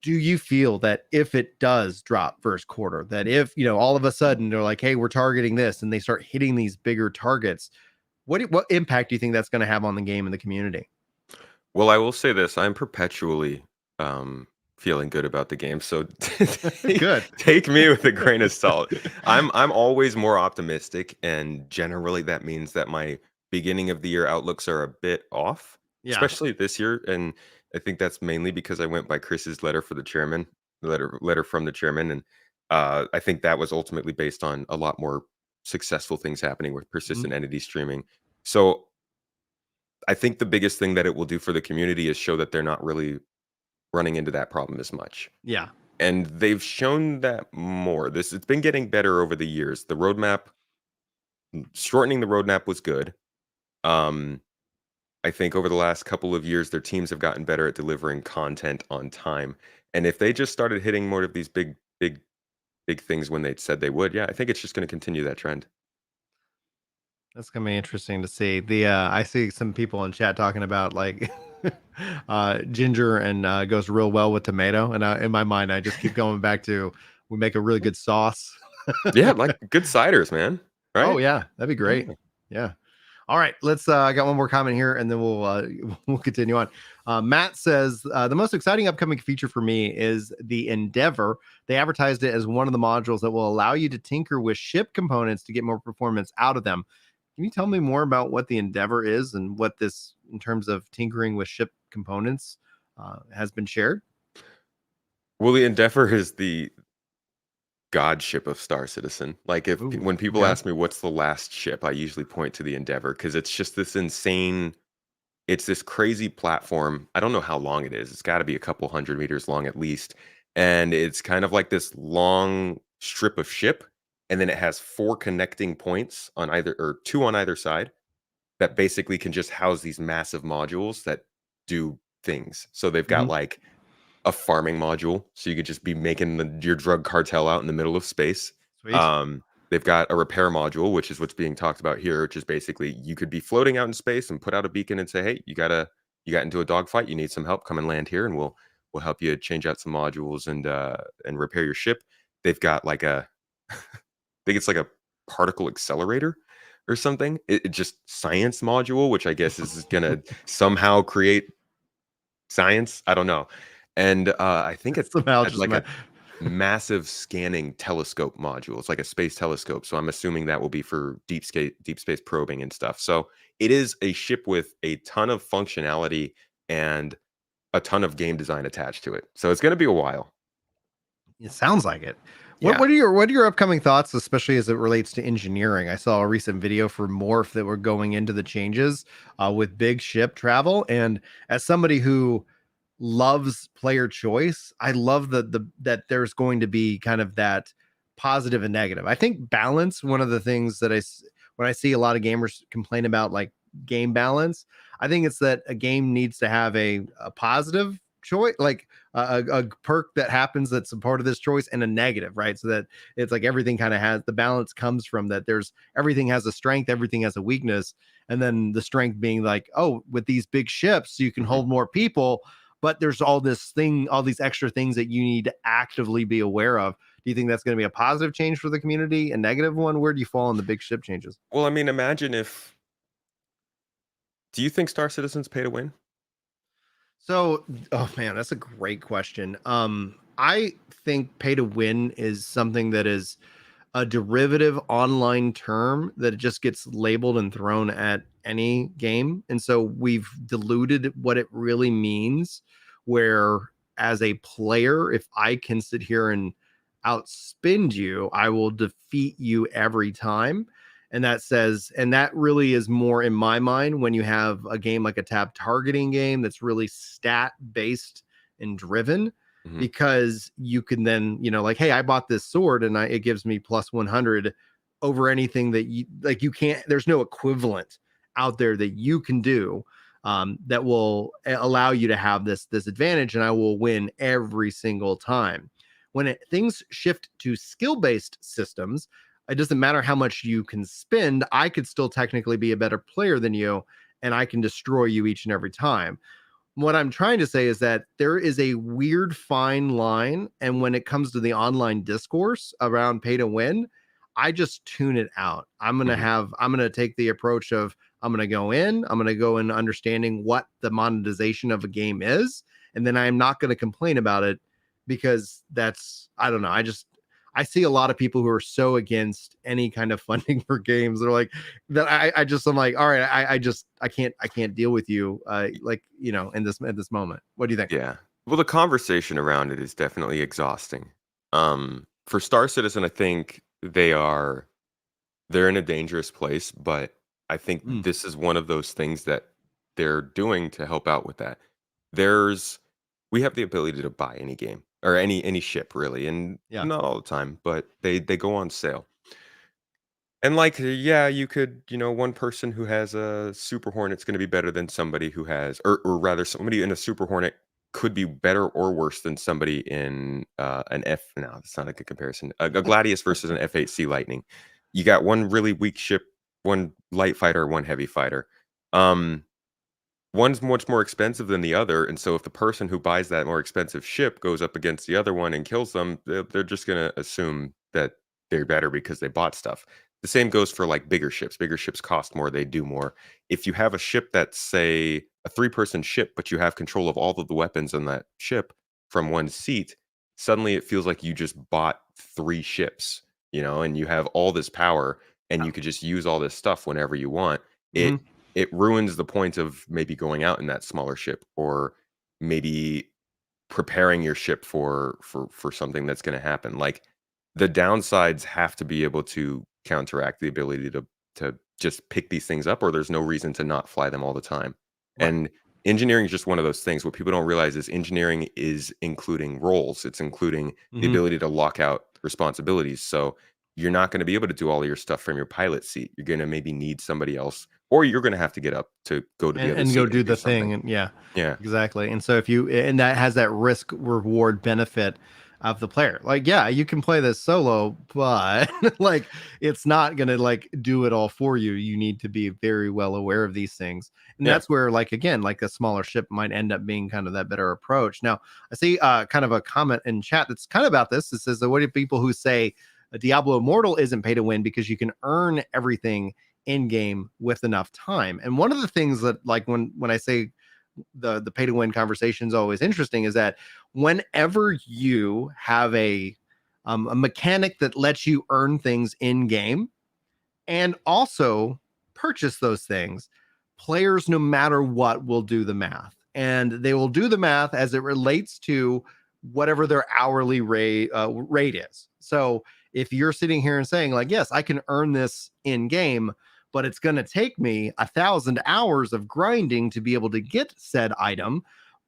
S1: do you feel that if it does drop first quarter, that if all of a sudden they're like, hey, we're targeting this, and they start hitting these bigger targets, what impact do you think that's going to have on the game and the community?
S2: well, I will say this: I'm perpetually feeling good about the game. So
S1: Good.
S2: take me with a grain of salt. I'm always more optimistic, and generally that means that my beginning of the year outlooks are a bit off,
S1: Yeah.
S2: especially this year. And I think that's mainly because I went by Chris's letter for the chairman, the letter from the chairman, and I think that was ultimately based on a lot more successful things happening with
S1: Mhm.
S2: persistent entity streaming. So I think the biggest thing that it will do for the community is show that they're not really running into that problem as much.
S1: Yeah.
S2: And they've shown that more. It's been getting better over the years. The roadmap, shortening the roadmap was good. Um, I think over the last couple of years, their teams have gotten better at delivering content on time. And if they just started hitting more of these big things when they said they would, yeah, I think it's just going to continue that trend.
S1: That's gonna be interesting to see. I see some people in chat talking about like ginger and goes real well with tomato, and in my mind, I just keep going back to we make a really good sauce.
S2: Yeah, like good ciders, man.
S1: Oh
S2: Right?
S1: yeah, that'd be great.
S2: Yeah.
S1: Yeah. All right, let's. I got one more comment here, and then we'll we'll continue on. Matt says the most exciting upcoming feature for me is the Endeavor. They advertised it as one of the modules that will allow you to tinker with ship components to get more performance out of them. Can you tell me more about what the Endeavor is and what this, in terms of tinkering with ship components, has been shared?
S2: Well, the Endeavor is the godship of Star Citizen. Like
S1: Ooh,
S2: when people
S1: okay.
S2: ask me what's the last ship, I usually point to the Endeavor because it's just this insane. It's this crazy platform. I don't know how long it is. It's got to be a couple 100 meters long at least, and it's kind of like this long strip of ship, and then it has 4 connecting points on either or 2 on either side that basically can just house these massive modules that do things. So they've got
S1: Hmm.
S2: like a farming module, so you could just be making your drug cartel out in the middle of space.
S1: Sweet.
S2: They've got a repair module, which is what's being talked about here, which is basically you could be floating out in space and put out a beacon and say, "Hey, you got into a dogfight, you need some help, come and land here, and we'll help you change out some modules and repair your ship." They've got like a, I think it's like a particle accelerator or something. It just science module, which I guess is gonna somehow create science. I don't know. And I think it
S1: Somehow
S2: had
S1: just
S2: like a massive scanning telescope module. It's like a space telescope. So I'm assuming that will be for deep space probing and stuff. So it is a ship with a ton of functionality and a ton of game design attached to it. So it's going to be a while.
S1: It sounds like it. What
S2: Yeah.
S1: what are your upcoming thoughts, especially as it relates to engineering? I saw a recent video for Morph that were going into the changes with big ship travel, and as somebody who loves player choice, I love that there's going to be kind of that positive and negative. I think balance. One of the things that when I see a lot of gamers complain about like game balance, I think it's that a game needs to have a positive choice, like a perk that happens that's a part of this choice, and a negative, right? So that it's like everything kind of has the balance comes from that. There's everything has a strength, everything has a weakness, and then the strength being like, oh, with these big ships, you can
S2: Mhm.
S1: hold more people, but there's all these extra things that you need to actively be aware of. Do you think that's going to be a positive change for the community, a negative one? Where do you fall on the big ship changes?
S2: Well, I mean, imagine if. Do you think Star Citizen's pay to win?
S1: So, oh man, that's a great question. I think pay to win is something that is a derivative online term that just gets labeled and thrown at any game. And so we've diluted what it really means. Where, as a player, if I can sit here and outspend you, I will defeat you every time. And that really is more in my mind when you have a game like a tab targeting game that's really stat based and driven,
S2: Mhm.
S1: because you can then, like, hey, I bought this sword and it gives me plus 100 over anything that you can't, there's no equivalent out there that you can do that will allow you to have this advantage, and I will win every single time. When things shift to skill based systems, it doesn't matter how much you can spend. I could still technically be a better player than you, and I can destroy you each and every time. What I'm trying to say is that there is a weird fine line. And when it comes to the online discourse around pay to win, I just tune it out.
S2: Mhm.
S1: I'm going to take the approach of I'm going to go in, I'm going to go in understanding what the monetization of a game is. And then I'm not going to complain about it, because I don't know. I see a lot of people who are so against any kind of funding for games. They're like that. I'm like, all right, I can't deal with you. Like, in this moment. What do you think?
S2: Yeah. Well, the conversation around it is definitely exhausting. For Star Citizen, I think they're in a dangerous place, but I think
S1: Mm,
S2: this is one of those things that they're doing to help out with that. There's we have the ability to buy any game or any ship really, and
S1: yeah.
S2: not all the time, but they go on sale. And like, yeah, you could, one person who has a Super Hornet's going to be better than somebody who has, or rather, somebody in a Super Hornet could be better or worse than somebody in an F. No, that's not a good comparison. A Gladius versus an F-8C Lightning. You got one really weak ship, one light fighter, one heavy fighter. Um, One's much more expensive than the other, and so if the person who buys that more expensive ship goes up against the other one and kills them, they're just gonna assume that they're better because they bought stuff. The same goes for, like, bigger ships. Bigger ships cost more, they do more. If you have a ship that's, say, a three-person ship, but you have control of all of the weapons on that ship from one seat, suddenly it feels like you just bought 3 ships, and you have all this power, and you could just use all this stuff whenever you want.
S1: Hmm.
S2: It ruins the point of maybe going out in that smaller ship, or maybe preparing your ship for something that's going to happen. Like, the downsides have to be able to counteract the ability to just pick these things up, or there's no reason to not fly them all the time.
S1: Right.
S2: And engineering is just one of those things. What people don't realize is engineering is including roles. It's including the
S1: Hmm.
S2: ability to lock out responsibilities. So you're not going to be able to do all of your stuff from your pilot seat. You're going to maybe need somebody else, or you're going to have to get up to go to the other
S1: And go
S2: seat and
S1: do
S2: do
S1: the
S2: something.
S1: thing, and yeah,
S2: Yeah.
S1: exactly. And so if you and that has that risk reward benefit of the player, like, yeah, you can play this solo, but like it's not gonna like do it all for you. You need to be very well aware of these things, and
S2: Yeah.
S1: that's where, like, again, like a smaller ship might end up being kind of that better approach. Now I see kind of a comment in chat that's kind of about this. It says, what do people who say a Diablo Immortal isn't pay to win because you can earn everything in game with enough time. And one of the things that, like, when I say the pay to win conversation is always interesting, is that whenever you have a mechanic that lets you earn things in game and also purchase those things, players, no matter what, will do the math. And they will do the math as it relates to whatever their hourly rate is. So if you're sitting here and saying, like, yes, I can earn this in game, but it's going to take me 1,000 hours of grinding to be able to get said item,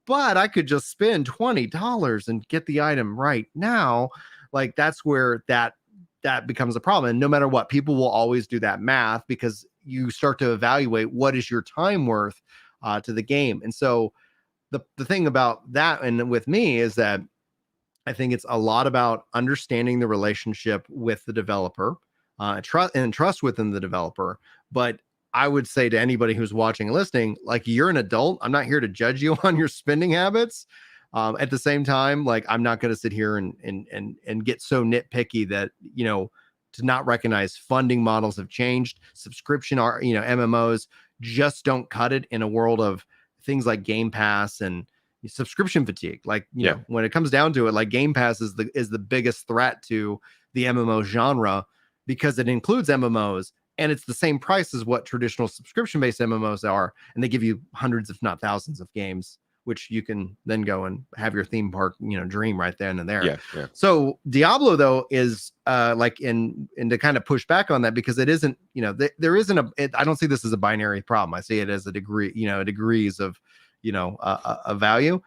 S1: but I could just spend $20 and get the item right now. Like, that's where that becomes a problem. And no matter what, people will always do that math, because you start to evaluate what is your time worth to the game. And so the thing about that, and with me, is that I think it's a lot about understanding the relationship with the developer, trust within the developer. But I would say to anybody who's watching and listening, like, you're an adult. I'm not here to judge you on your spending habits. At the same time, like, I'm not going to sit here and get so nitpicky that, to not recognize funding models have changed. Subscription are, MMOs just don't cut it in a world of things like Game Pass and subscription fatigue. Like, when it comes down to it, like, Game Pass is the biggest threat to the MMO genre, because it includes MMOs and it's the same price as what traditional subscription-based MMOs are, and they give you hundreds, if not thousands, of games, which you can then go and have your theme park, dream right then and there.
S2: Yeah.
S1: So Diablo, though, is like, in to kind of push back on that, because it isn't, there isn't I don't see this as a binary problem. I see it as a degree, degrees of, a value.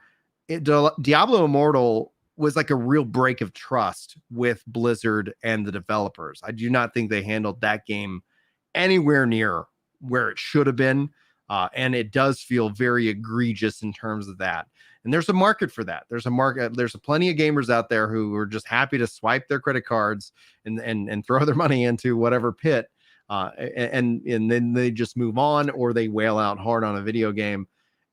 S1: Diablo Immortal was like a real break of trust with Blizzard and the developers. I do not think they handled that game anywhere near where it should have been. And it does feel very egregious in terms of that. And there's a market for that. There's a market. There's plenty of gamers out there who are just happy to swipe their credit cards and throw their money into whatever pit. And then they just move on, or they wail out hard on a video game.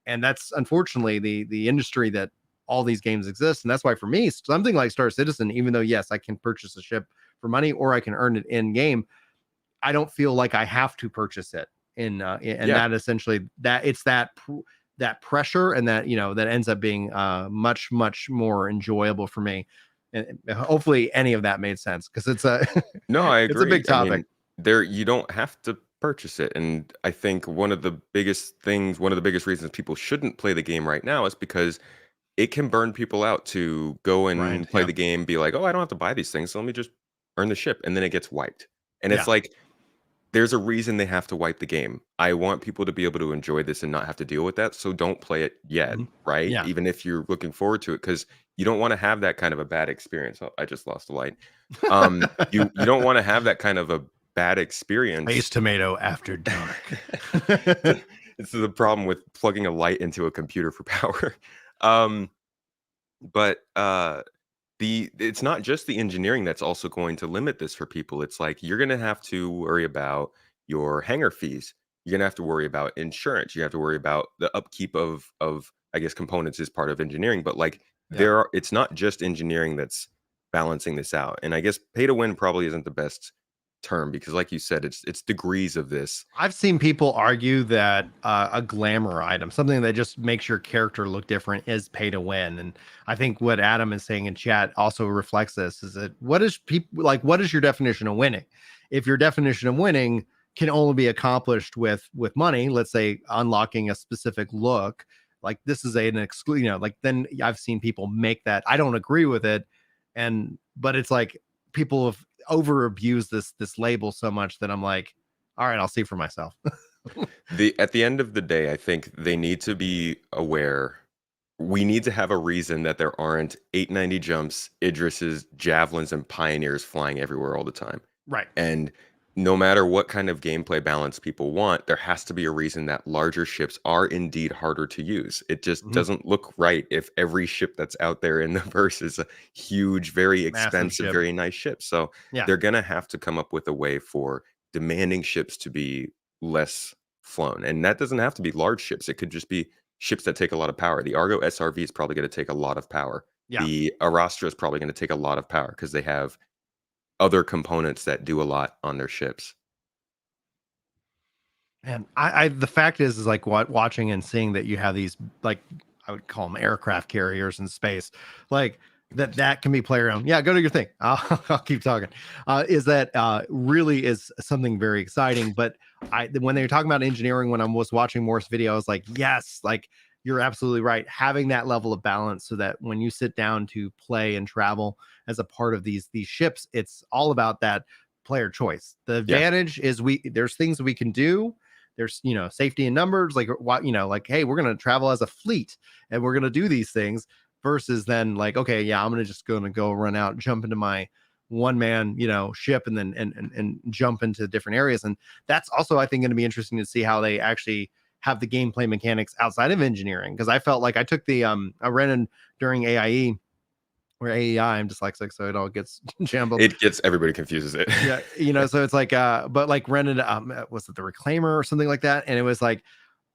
S1: And that's unfortunately the industry that all these games exist. And that's why, for me, something like Star Citizen, even though, yes, I can purchase a ship for money or I can earn it in game, I don't feel like I have to purchase it. That essentially, that it's that pressure, and that, that ends up being much more enjoyable for me. And hopefully any of that made sense, because it's a
S2: no, I agree.
S1: It's a big topic.
S2: I mean, you don't have to purchase it, and I think one of the biggest reasons people shouldn't play the game right now is because it can burn people out to go and play the game, be like, oh, I don't have to buy these things, so let me just earn the ship, and then it gets wiped. And it's like, there's a reason they have to wipe the game. I want people to be able to enjoy this and not have to deal with that. So don't play it yet, right?
S1: Yeah.
S2: Even if you're looking forward to it, because you don't want to have that kind of a bad experience. Oh, I just lost a light. You don't want to have that kind of a bad experience.
S1: Space Tomato After Dark.
S2: It's the problem with plugging a light into a computer for power. But it's not just the engineering that's also going to limit this for people. It's like, you're going to have to worry about your hangar fees. You're going to have to worry about insurance. You have to worry about the upkeep of I guess components is part of engineering, but like it's not just engineering that's balancing this out. And I guess pay to win probably isn't the best term, because like you said, it's degrees of this.
S1: I've seen people argue that a glamour item, something that just makes your character look different, is pay to win. And I think what Adam is saying in chat also reflects this, is that what is your definition of winning? If your definition of winning can only be accomplished with money, let's say unlocking a specific look, like this is an like, then I've seen people make that. I don't agree with it. But it's like, people have over abused this label so much that I'm like, all right, I'll see for myself.
S2: At the end of the day, I think they need to be aware. We need to have a reason that there aren't 890 jumps, Idrises, javelins, and pioneers flying everywhere all the time.
S1: Right.
S2: And no matter what kind of gameplay balance people want, there has to be a reason that larger ships are indeed harder to use. It just doesn't look right if every ship that's out there in the verse is a huge, very expensive, very nice ship. So they're going to have to come up with a way for demanding ships to be less flown. And that doesn't have to be large ships. It could just be ships that take a lot of power. The Argo SRV is probably going to take a lot of power. The Arastra is probably going to take a lot of power, because they have other components that do a lot on their ships.
S1: And the fact is like watching and seeing that you have these, like, I would call them aircraft carriers in space, like that can be player owned. Yeah, go to your thing. I'll keep talking. Is that really is something very exciting? But when they were talking about engineering, when I was watching Morse video, I was like, yes, like you're absolutely right. Having that level of balance so that when you sit down to play and travel as a part of these ships, it's all about that player choice. The
S2: Yeah.
S1: advantage is there's things we can do. There's safety in numbers, like what, like, hey, we're going to travel as a fleet and we're going to do these things, versus then like, okay, yeah, I'm going to go run out, jump into my one man ship, and then and jump into different areas. And that's also, I think, going to be interesting to see how they actually have the gameplay mechanics outside of engineering, because I felt like I took the I ran in during AIE, or AEI, I'm dyslexic, so it all gets jumbled.
S2: Everybody confuses it.
S1: Yeah, so it's like but like rented was it the Reclaimer or something like that, and it was like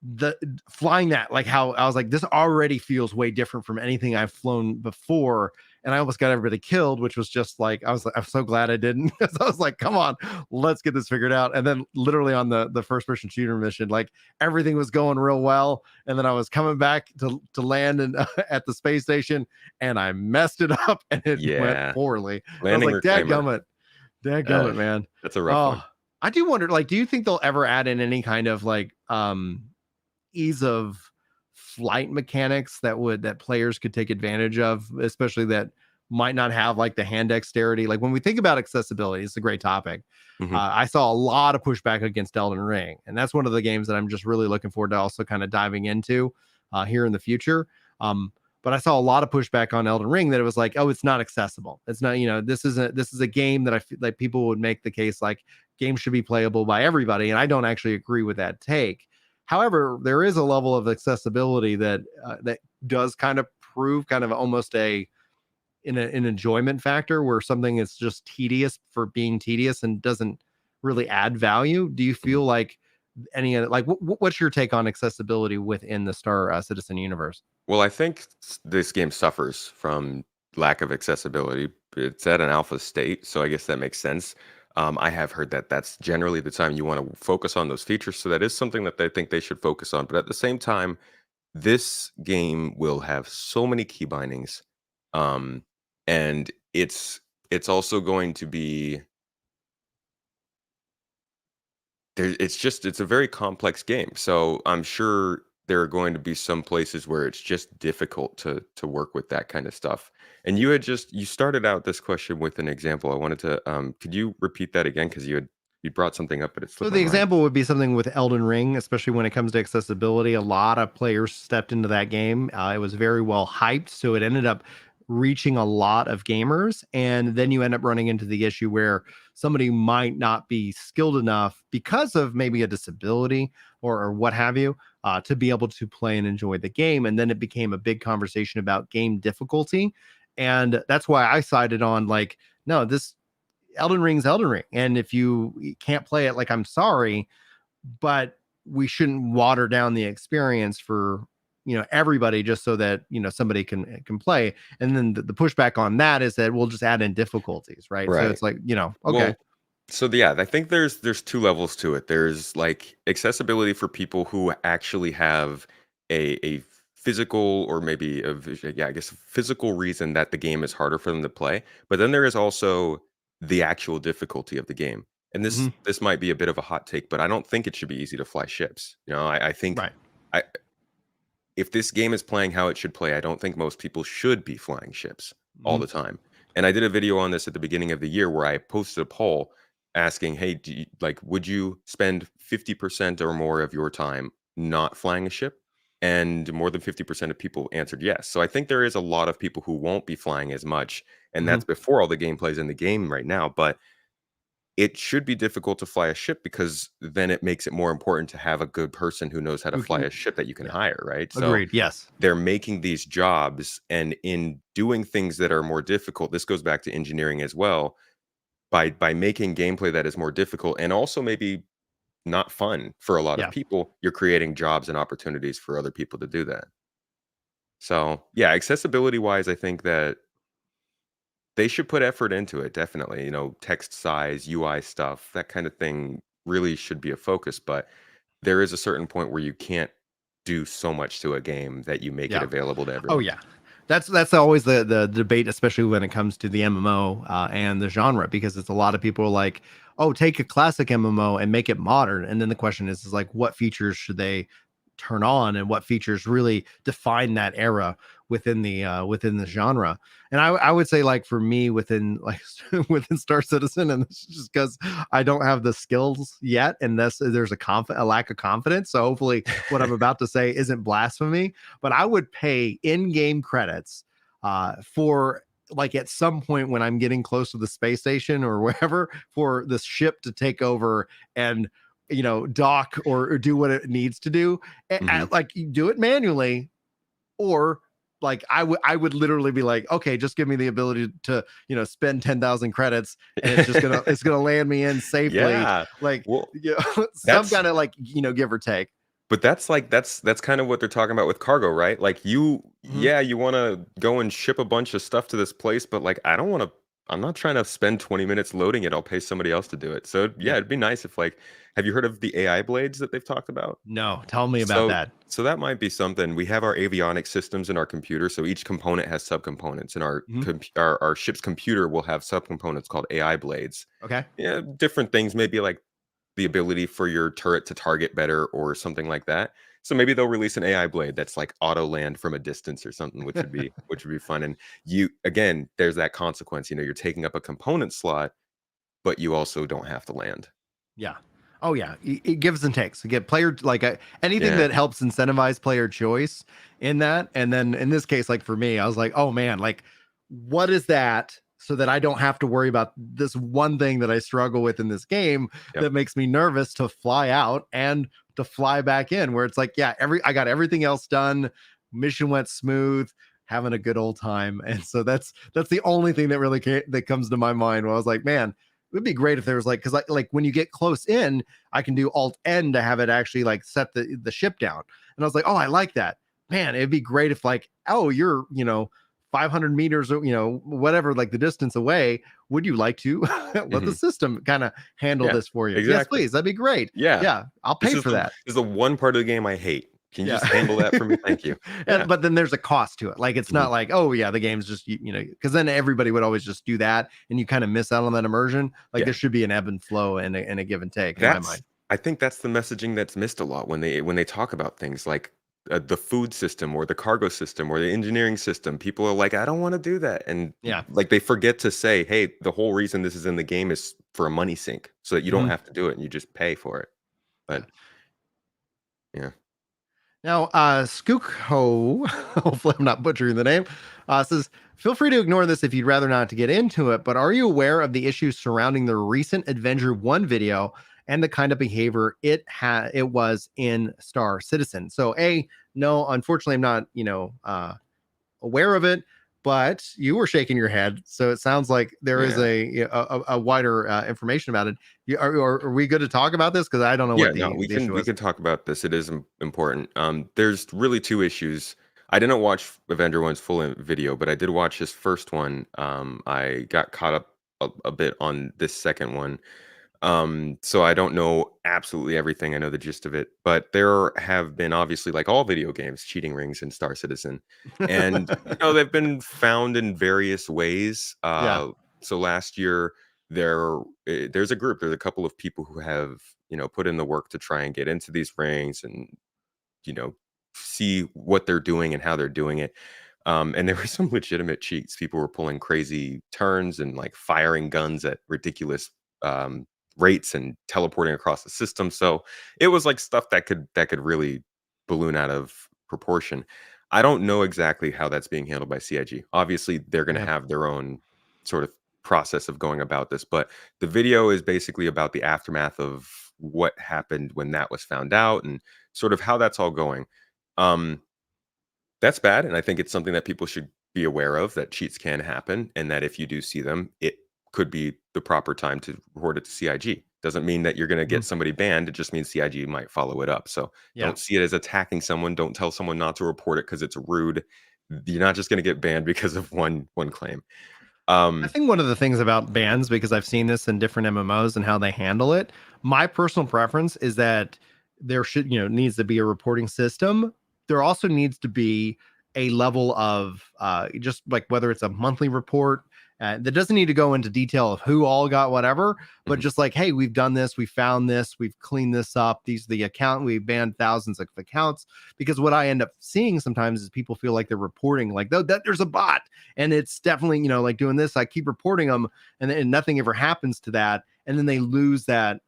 S1: the flying that, like, how I was like, this already feels way different from anything I've flown before, and I almost got everybody killed, which was just like, I'm so glad I didn't, because I was like, come on, let's get this figured out. And then literally on the first person shooter mission, like everything was going real well, and then I was coming back to land and at the space station, and I messed it up and it went
S2: Yeah.
S1: poorly. I was
S2: Landing
S1: like,
S2: Reclaimer.
S1: dadgummit, man.
S2: That's a rough one.
S1: Oh, I do wonder, like, do you think they'll ever add in any kind of like ease of flight mechanics that players could take advantage of, especially that might not have like the hand dexterity? Like when we think about accessibility, it's a great topic.
S2: Mhm.
S1: I saw a lot of pushback against Elden Ring, and that's one of the games that I'm just really looking forward to also kind of diving into here in the future. But I saw a lot of pushback on Elden Ring, that it was like, oh, it's not accessible. It's not, this is a game that I feel like people would make the case like games should be playable by everybody, and I don't actually agree with that take. However, there is a level of accessibility that does kind of prove kind of almost an enjoyment factor, where something is just tedious for being tedious and doesn't really add value. Do you
S2: Mhm.
S1: feel like any of like what's your take on accessibility within the Star Citizen universe?
S2: Well, I think this game suffers from lack of accessibility. It's at an alpha state, so I guess that makes sense. I have heard that that's generally the time you want to focus on those features, so that is something that they think they should focus on. But at the same time, this game will have so many key bindings, um, and it's also going to be there. It's a very complex game, so I'm sure there are going to be some places where it's just difficult to work with that kind of stuff. And you started out this question with an example. I wanted to could you repeat that again, because you brought something up, but it
S1: So
S2: slipped my
S1: the
S2: mind.
S1: example would be something with Elden Ring, especially when it comes to accessibility. A lot of players stepped into that game. It was very well hyped, so it ended up reaching a lot of gamers. And then you end up running into the issue where somebody might not be skilled enough because of maybe a disability or what have you, to be able to play and enjoy the game. And then it became a big conversation about game difficulty. And that's why I sided on like, no, this Elden Ring's Elden Ring. And if you can't play it, like, I'm sorry, but we shouldn't water down the experience for everybody just so that somebody can play. And then the pushback on that is that we'll just add in difficulties, right? So
S2: Right.
S1: it's like, okay.
S2: Well, so yeah, I think there's two levels to it. There's like accessibility for people who actually have a physical, or maybe yeah, I guess physical reason that the game is harder for them to play. But then there is also the actual difficulty of the game. And
S1: Mhm.
S2: this might be a bit of a hot take, but I don't think it should be easy to fly ships. I think
S1: Right.
S2: I if this game is playing how it should play, I don't think most people should be flying ships all
S1: Mhm.
S2: the time. And I did a video on this at the beginning of the year where I posted a poll asking, "Hey, would you spend 50% or more of your time not flying a ship?" And more than 50% of people answered yes. So I think there is a lot of people who won't be flying as much, and
S1: Mhm.
S2: that's before all the gameplay's in the game right now. But it should be difficult to fly a ship, because then it makes it more important to have a good person who knows how to
S1: Who
S2: fly
S1: can-
S2: a ship that you can
S1: yeah.
S2: hire, right? So
S1: Agreed. Yes.
S2: they're making these jobs, and in doing things that are more difficult, this goes back to engineering as well, by making gameplay that is more difficult and also maybe not fun for a lot of
S1: Yeah.
S2: people, you're creating jobs and opportunities for other people to do that. So yeah, accessibility wise, I think that they should put effort into it, definitely. Text size, UI stuff, that kind of thing really should be a focus. But there is a certain point where you can't do so much to a game that you make it
S1: Yeah.
S2: available to
S1: Oh
S2: everyone.
S1: yeah. That's always the debate, especially when it comes to the MMO and the genre, because it's a lot of people are like, oh, take a classic MMO and make it modern. And then the question is like, what features should they turn on and what features really define that era within the genre? And I would say like for me within like within Star Citizen, and this is just because I don't have the skills yet, and there's a lack of confidence. So hopefully what I'm about to say isn't blasphemy, but I would pay in-game credits for like at some point when I'm getting close to the space station or wherever for the ship to take over and dock or do what it needs to do.
S2: Hmm.
S1: Like you do it manually, or like I would literally be like, okay, just give me the ability to spend 10,000 credits and it's gonna land me in safely,
S2: Yeah.
S1: like
S2: Well,
S1: some
S2: that's
S1: kind of like give or take.
S2: but that's like that's kind of what they're talking about with cargo, right? Like
S1: Mhm.
S2: yeah, you want to go and ship a bunch of stuff to this place, but like I'm not trying to spend 20 minutes loading it. I'll pay somebody else to do it. So yeah,
S1: Yeah.
S2: it'd be nice if like have you heard of the AI blades that they've talked about?
S1: No, tell me about
S2: So
S1: that.
S2: so that might be something. We have our avionics systems in our computer, so each component has subcomponents, and
S1: Mhm.
S2: our ship's computer will have subcomponents called AI blades.
S1: Okay.
S2: Yeah, different things, maybe like the ability for your turret to target better or something like that. So maybe they'll release an AI blade that's like auto land from a distance or something, which would be fun. And you again, there's that consequence. You're taking up a component slot, but you also don't have to land.
S1: Yeah. Oh yeah. It gives and takes. You get player like anything
S2: Yeah.
S1: that helps incentivize player choice in that. And then in this case, like for me, I was like, oh man, like what is that? So that I don't have to worry about this one thing that I struggle with in this game
S2: Yep.
S1: that makes me nervous to fly out and to fly back in. Where it's like, yeah, I got everything else done. Mission went smooth, having a good old time. And so that's the only thing that really that comes to my mind. Where I was like, man, it would be great if there was like because like when you get close in, I can do Alt N to have it actually like set the ship down. And I was like, oh, I like that. Man, it'd be great if like, oh, you're 500 meters or whatever like the distance away. Would you like to let the
S2: Hmm.
S1: system kind of handle
S2: Yeah.
S1: this for you? Yes,
S2: Exactly.
S1: please. That'd be great.
S2: Yeah.
S1: Yeah, I'll pay for that.
S2: This is the one part of the game I hate. Can you
S1: Yeah.
S2: just handle that for me? Thank you.
S1: And
S2: Yeah.
S1: but then there's a cost to it. Like it's
S2: Mhm.
S1: not like, oh yeah, the game's just because then everybody would always just do that and you kind of miss out on that immersion. Like
S2: Yeah.
S1: there should be an ebb and flow and a give and take in my
S2: That's
S1: mind.
S2: I think that's the messaging that's missed a lot when they talk about things like the food system or the cargo system or the engineering system. People are like, I don't want to do that, and
S1: Yeah.
S2: like they forget to say, hey, the whole reason this is in the game is for a money sink, so that you don't
S1: Mhm.
S2: have to do it and you just pay for it.
S1: Yeah.
S2: But yeah,
S1: Now, Skookho, hopefully I'm not butchering the name, says, feel free to ignore this if you'd rather not to get into it, but are you aware of the issues surrounding the recent Avenger 1 video and the kind of behavior it was in Star Citizen? So, no, unfortunately, I'm not, aware of it, but you were shaking your head. So it sounds like there is
S2: yeah,
S1: a wider information about it. Are we good to talk about this? Because I don't know
S2: yeah.
S1: what
S2: No,
S1: the issue
S2: we
S1: was.
S2: can talk about this. It is important. There's really two issues. I didn't watch Avenger One's full video, but I did watch his first one. I got caught up a bit on this second one. So I don't know absolutely everything. I know the gist of it, but there have been obviously, like all video games, cheating rings in Star Citizen, and they've been found in various ways.
S1: Yeah.
S2: So last year there's a couple of people who have put in the work to try and get into these rings and you know see what they're doing and how they're doing it. And there were some legitimate cheats. People were pulling crazy turns and like firing guns at ridiculous um, rates and teleporting across the system. So it was like stuff that could really balloon out of proportion. I don't know exactly how that's being handled by CIG. Obviously, they're going to
S1: Yeah.
S2: have their own sort of process of going about this, but the video is basically about the aftermath of what happened when that was found out and sort of how that's all going. Um, that's bad, and I think it's something that people should be aware of, that cheats can happen, and that if you do see them, it could be the proper time to report it to CIG. Doesn't mean that you're gonna
S1: Mhm.
S2: get somebody banned, it just means CIG might follow it up. So,
S1: Yeah.
S2: don't see it as attacking someone, don't tell someone not to report it because it's rude. You're not just gonna get banned because of one claim.
S1: I
S2: Um,
S1: think one of the things about bans, because I've seen this in different MMOs and how they handle it, my personal preference is that there should, needs to be a reporting system. There also needs to be a level of just like whether it's a monthly report that doesn't need to go into detail of who all got whatever, but
S2: Mhm.
S1: just like, hey, we've done this, we found this, we've cleaned this up. These are the account, we banned thousands of accounts. Because what I end up seeing sometimes is people feel like they're reporting like, though, that there's a bot and it's definitely, like doing this. I keep reporting them and nothing ever happens to that. And then they lose that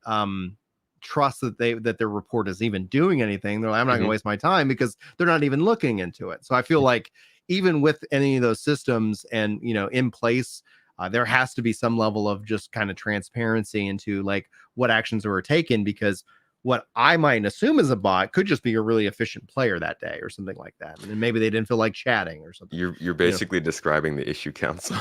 S1: trust that their report is even doing anything. They're like, I'm not gonna
S2: Mhm.
S1: waste my time because they're not even looking into it. So I feel like even with any of those systems and in place, there has to be some level of just kind of transparency into like what actions were taken, because what I might assume is a bot could just be a really efficient player that day or something like that, and then maybe they didn't feel like chatting or something.
S2: You're
S1: you know
S2: basically describing the issue council.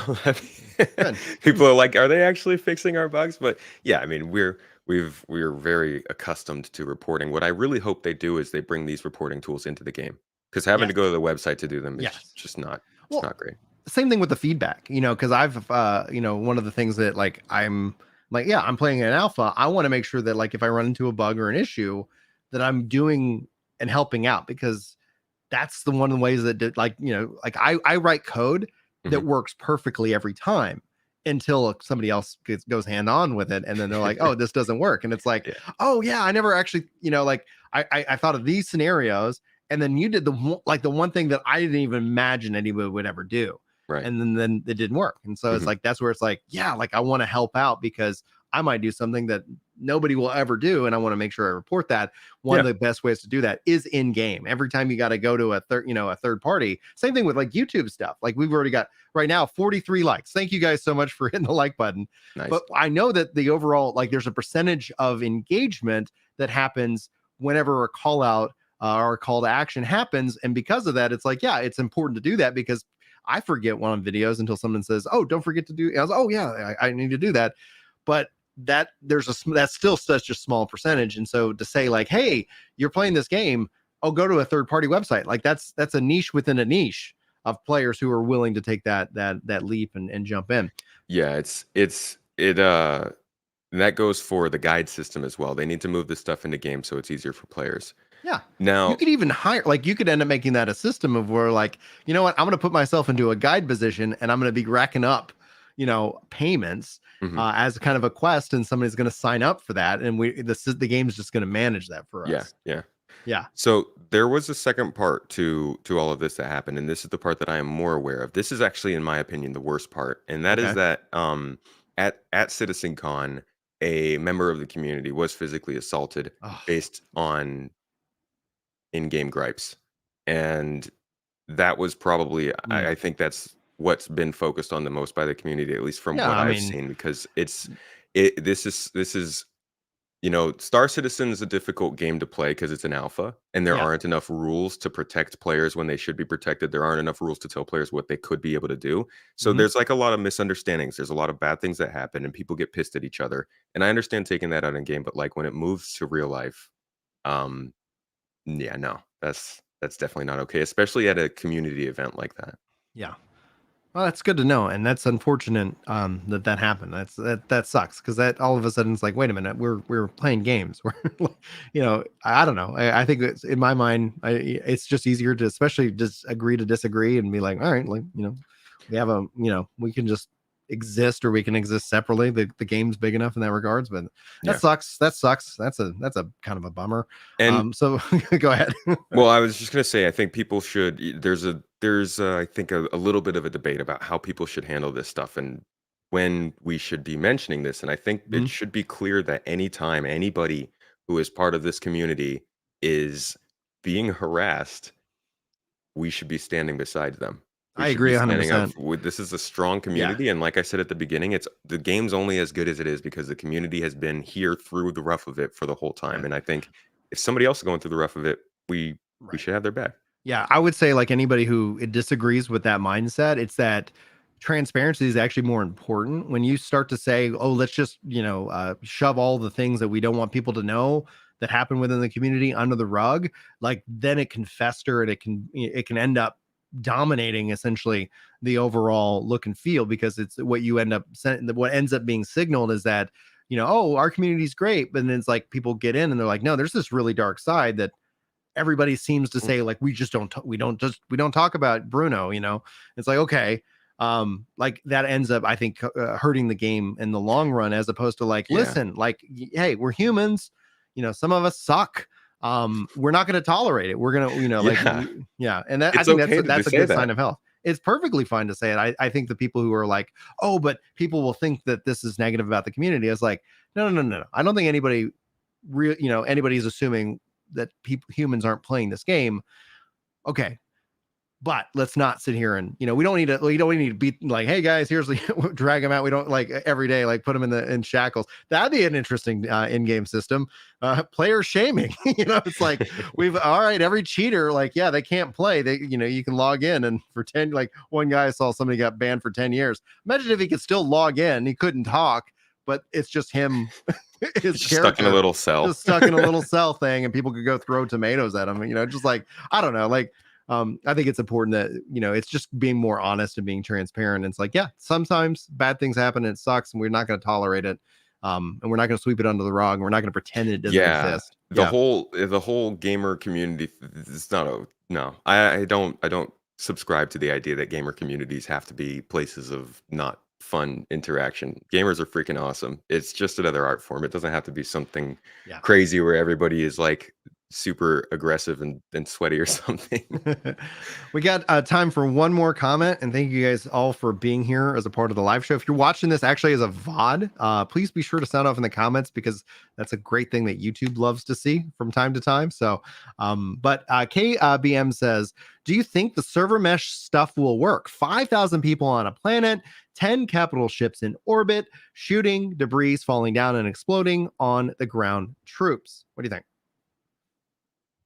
S1: Good.
S2: People are like, "Are they actually fixing our bugs?" But yeah, I mean, we're very accustomed to reporting. What I really hope they do is they bring these reporting tools into the game, because having to go to
S1: Yes.
S2: the website to do them is
S1: Yes.
S2: just not it's
S1: Well,
S2: not great.
S1: same thing with the feedback, because I've, one of the things that like I'm like, yeah, I'm playing an alpha. I want to make sure that like if I run into a bug or an issue, that I'm doing and helping out, because that's the one of the ways that like, like I write code that
S2: Mhm.
S1: works perfectly every time until somebody else goes hand on with it. And then they're like, oh, this doesn't work. And it's like,
S2: Yeah,
S1: oh yeah, I never actually, like I thought of these scenarios. And then you did the one thing that I didn't even imagine anybody would ever do.
S2: right.
S1: And then it didn't work. And so it's
S2: Mhm.
S1: like, that's where it's like, yeah, like I want to help out because I might do something that nobody will ever do. And I want to make sure I report that. One of
S2: Yeah.
S1: the best ways to do that is in game. Every time you got to go to a third party. Same thing with like YouTube stuff. Like we've already got right now 43 likes. Thank you guys so much for hitting the like button.
S2: Nice.
S1: But I know that the overall, like, there's a percentage of engagement that happens whenever a call out or a call to action happens. And because of that, it's like, yeah, it's important to do that, because I forget one on videos until someone says, oh, don't forget to do. I was, oh yeah, I need to do that. But that's still such a small percentage. And so to say like, hey, you're playing this game, oh, go to a third party website. Like that's a niche within a niche of players who are willing to take that leap and jump in.
S2: Yeah, and that goes for the guide system as well. They need to move this stuff into game so it's easier for players.
S1: Yeah. You
S2: Now,
S1: could even hire, like, you could end up making that a system of where, like, you know what, I'm going to put myself into a guide position and I'm going to be racking up, payments
S2: mhm,
S1: as kind of a quest, and somebody's going to sign up for that. And the game's just going to manage that for
S2: yeah,
S1: us.
S2: yeah.
S1: Yeah.
S2: So there was a second part to all of this that happened, and this is the part that I am more aware of. This is actually, in my opinion, the worst part, and that is
S1: Okay.
S2: that at CitizenCon, a member of the community was physically assaulted
S1: Oh,
S2: based on in-game gripes, and that was probably
S1: mm.
S2: I think that's what's been focused on the most by the community, at least from
S1: Yeah.
S2: what
S1: I
S2: I've
S1: mean,
S2: seen, because this is Star Citizen is a difficult game to play because it's an alpha, and there
S1: yeah.
S2: aren't enough rules to protect players when they should be protected. There aren't enough rules to tell players what they could be able to do. So
S1: Hmm.
S2: there's like a lot of misunderstandings. There's a lot of bad things that happen, and people get pissed at each other. And I understand taking that out in game, but like when it moves to real life, um, yeah, no, that's definitely not okay, especially at a community event like that.
S1: Yeah. Well, that's good to know, and that's unfortunate that happened. That sucks, because that all of a sudden it's like, wait a minute, we're playing games. We're like, I don't know. I think it's in my mind, it's just easier to especially just agree to disagree and be like, all right, like we have we can just exist, or we can exist separately. The game's big enough in that regards, but that
S2: Yeah,
S1: sucks. That sucks. That's a kind of a bummer.
S2: and
S1: So go ahead.
S2: well, I was just gonna say, I think people should. I think a little bit of a debate about how people should handle this stuff and when we should be mentioning this. And I think it
S1: Mhm.
S2: should be clear that anytime anybody who is part of this community is being harassed, we should be standing beside them. We
S1: I
S2: should
S1: agree
S2: be standing up
S1: 100%.
S2: with this is a strong
S1: Yeah.
S2: community. And like I said at the beginning, it's the game's only as good as it is because the community has been here through the rough of it for the whole time.
S1: Yeah.
S2: And I think if somebody else is going through the rough of it, we
S1: Right.
S2: should have their back.
S1: Yeah, I would say like anybody who disagrees with that mindset, it's that transparency is actually more important. When you start to say, "Oh, let's just shove all the things that we don't want people to know that happen within the community under the rug," like then it can fester and it can end up dominating essentially the overall look and feel, because it's what you end up what ends up being signaled is that oh, our community's great, but then it's like people get in and they're like, no, there's this really dark side that everybody seems to say, like, we just don't we don't talk about Bruno. It's like, okay, like that ends up, I think, hurting the game in the long run, as opposed to like,
S2: Yeah.
S1: listen, like, hey, we're humans, some of us suck, we're not going to tolerate it, we're gonna, like,
S2: Yeah.
S1: yeah. And that, I
S2: It's
S1: think
S2: okay
S1: that's
S2: to
S1: a
S2: say
S1: good sign
S2: that.
S1: of health. It's perfectly fine to say it. I think the people who are like, oh, but people will think that this is negative about the community, is like, no. I don't think anybody anybody's assuming that humans aren't playing this game. Okay, but let's not sit here and we don't need to be like, hey guys, here's the drag them out. We don't, like, every day, like, put them in shackles. That'd be an interesting in-game system. Player shaming. It's like, all right, every cheater, like, yeah, they can't play. They you can log in, and for 10, like, one guy, I saw somebody got banned for 10 years. Imagine if he could still log in, he couldn't talk, but it's just him, his
S2: He's just stuck in a
S1: character
S2: little cell.
S1: just stuck in a little cell thing, and people could go throw tomatoes at him. Just like, I don't know, like, I think it's important that it's just being more honest and being transparent. And it's like, yeah, sometimes bad things happen and it sucks, and we're not going to tolerate it, and we're not going to sweep it under the rug, and we're not going to pretend it doesn't
S2: Yeah.
S1: exist.
S2: The
S1: Yeah.
S2: whole gamer community, it's not a no. I don't subscribe to the idea that gamer communities have to be places of not fun interaction. Gamers are freaking awesome. It's just another art form. It doesn't have to be something
S1: Yeah.
S2: crazy where everybody is like super aggressive and sweaty or something.
S1: We got time for one more comment, and thank you guys all for being here as a part of the live show. If you're watching this actually as a VOD, please be sure to sound off in the comments, because that's a great thing that YouTube loves to see from time to time. So, but KBM says, do you think the server mesh stuff will work? 5,000 people on a planet, 10 capital ships in orbit, shooting debris falling down and exploding on the ground troops. What do you think?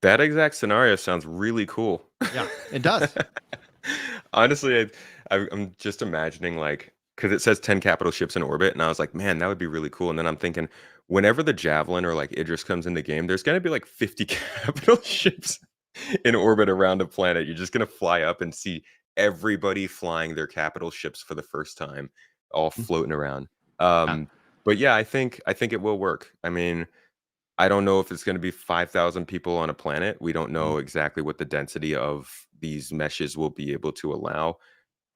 S2: That exact scenario sounds really cool.
S1: Yeah, it does.
S2: Honestly, I'm just imagining, like, because it says 10 capital ships in orbit, and I was like, man, that would be really cool. And then I'm thinking, whenever the Javelin or like Idris comes in the game, there's going to be like 50 capital ships in orbit around a planet. You're just going to fly up and see everybody flying their capital ships for the first time, all floating around.
S1: Yeah.
S2: But yeah, I think it will work. I mean, I don't know if it's going to be 5,000 people on a planet. We don't know exactly what the density of these meshes will be able to allow.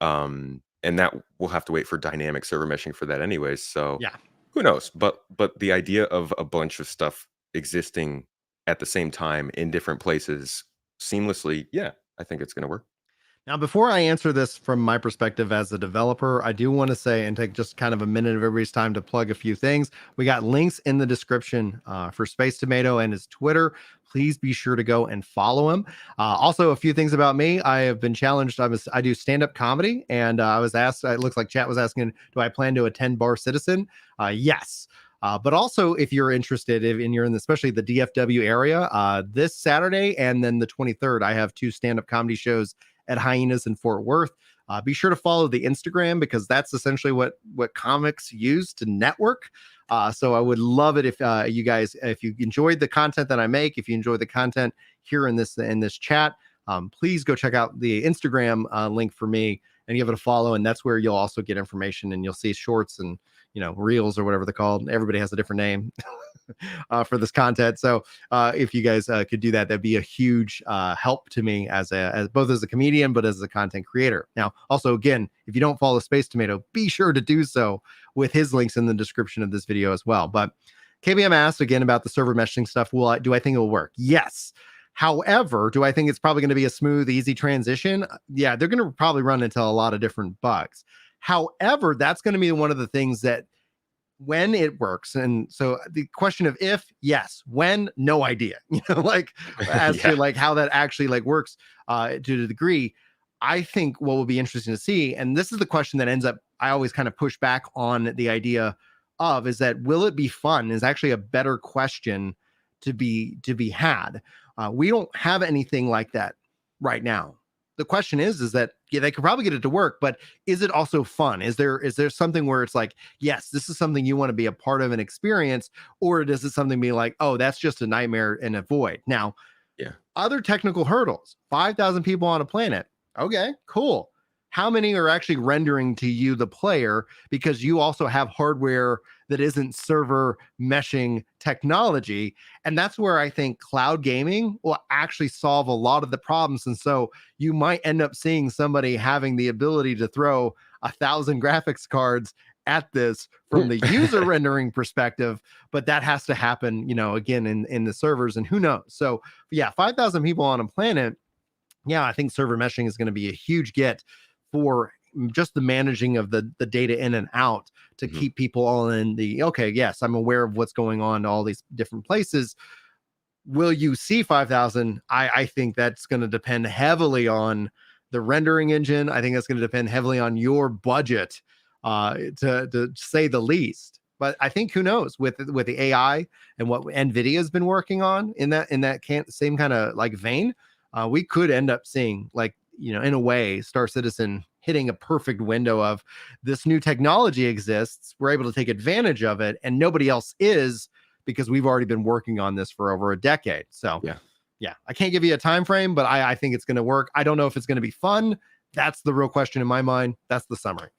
S2: And that we'll have to wait for dynamic server meshing for that anyways. So
S1: Yeah.
S2: who knows? But the idea of a bunch of stuff existing at the same time in different places seamlessly, yeah, I think it's going to work.
S1: Now, before I answer this from my perspective as a developer, I do want to say and take just kind of a minute of everybody's time to plug a few things. We got links in the description for Space Tomato and his Twitter. Please be sure to go and follow him. Also, a few things about me. I have been challenged. I do stand-up comedy, and I was asked, it looks like chat was asking, do I plan to attend Bar Citizen? Yes. But also, if you're interested, and you're in especially the DFW area, this Saturday and then the 23rd, I have two stand-up comedy shows at Hyenas in Fort Worth. Be sure to follow the Instagram, because that's essentially what comics use to network. So I would love it if you guys, if you enjoyed the content that I make, if you enjoy the content here in this chat, please go check out the Instagram link for me and give it a follow. And that's where you'll also get information, and you'll see shorts and reels or whatever they're called. Everybody has a different name. For this content. So if you guys could do that, that'd be a huge help to me as both as a comedian, but as a content creator. Now, also, again, if you don't follow Space Tomato, be sure to do so with his links in the description of this video as well. But KBM asked again about the server meshing stuff. Do I think it will work? Yes. However, do I think it's probably going to be a smooth, easy transition? Yeah, they're going to probably run into a lot of different bugs. However, that's going to be one of the things that when it works. And so the question of if, yes, when, no idea, like as
S2: Yeah.
S1: to like how that actually like works to the degree. I think what will be interesting to see, and this is the question that ends up, I always kind of push back on the idea of, is that will it be fun is actually a better question to be had. We don't have anything like that right now. The question is that, yeah, they could probably get it to work, but is it also fun? Is there something where it's like, yes, this is something you want to be a part of an experience, or does it something be like, oh, that's just a nightmare and a void? Now,
S2: Yeah.
S1: other technical hurdles, 5,000 people on a planet. Okay, cool. how many are actually rendering to you, the player, because you also have hardware that isn't server meshing technology. And that's where I think cloud gaming will actually solve a lot of the problems. And so you might end up seeing somebody having the ability to throw 1,000 graphics cards at this from the user rendering perspective, but that has to happen, again, in the servers, and who knows. So yeah, 5,000 people on a planet. Yeah, I think server meshing is going to be a huge get for just the managing of the data in and out to keep people all in the, okay, yes, I'm aware of what's going on to all these different places. Will you see 5,000? I think that's going to depend heavily on the rendering engine. I think that's going to depend heavily on your budget, to say the least. But I think, who knows, with the AI and what NVIDIA has been working on in that same kind of like vein, we could end up seeing, like, in a way, Star Citizen hitting a perfect window of this new technology exists. We're able to take advantage of it, and nobody else is, because we've already been working on this for over a decade. So yeah, I can't give you a time frame, but I think it's going to work. I don't know if it's going to be fun. That's the real question in my mind. That's the summary.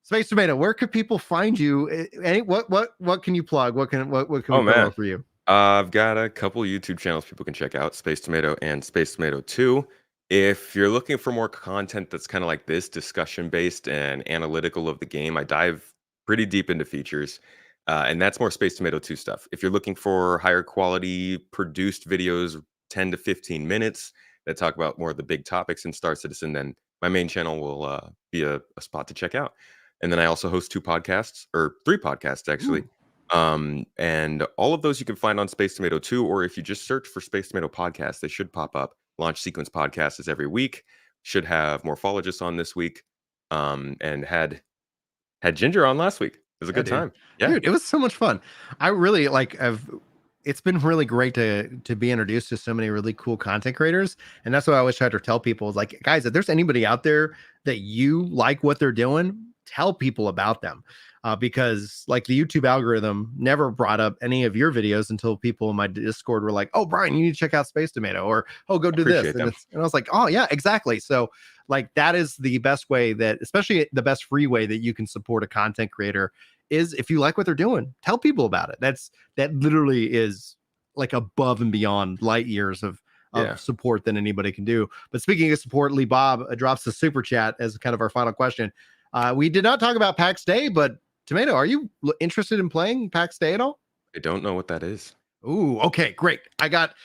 S1: Space Tomato, where could people find you? What can you plug? What can we promote for you?
S2: I've got a couple YouTube channels people can check out: Space Tomato and Space Tomato 2. If you're looking for more content that's kind of like this, discussion based and analytical of the game, I dive pretty deep into features. And that's more Space Tomato 2 stuff. If you're looking for higher quality produced videos, 10 to 15 minutes, that talk about more of the big topics in Star Citizen, then my main channel will be a spot to check out. And then I also host 3 podcasts, actually. And all of those you can find on Space Tomato 2, or if you just search for Space Tomato Podcast, they should pop up. Launch Sequence Podcast is every week. Should have Morphologists on this week. And had Ginger on last week. It was a good time. Yeah,
S1: dude, it was so much fun. I really it's been really great to be introduced to so many really cool content creators. And that's what I always try to tell people, is like, guys, if there's anybody out there that you like what they're doing, tell people about them. Because like the YouTube algorithm never brought up any of your videos until people in my Discord were like, oh, Brian, you need to check out Space Tomato, or, oh, go do this. And I was like, oh yeah, exactly. So like, that is the best way, that especially the best free way that you can support a content creator, is if you like what they're doing, tell people about it. That literally is like above and beyond light years of support than anybody can do. But speaking of support, Lee Bob drops the super chat as kind of our final question. We did not talk about PAX Day, but Tomato, are you interested in playing PAX Day at all?
S2: I don't know what that is.
S1: Ooh, okay, great. I got,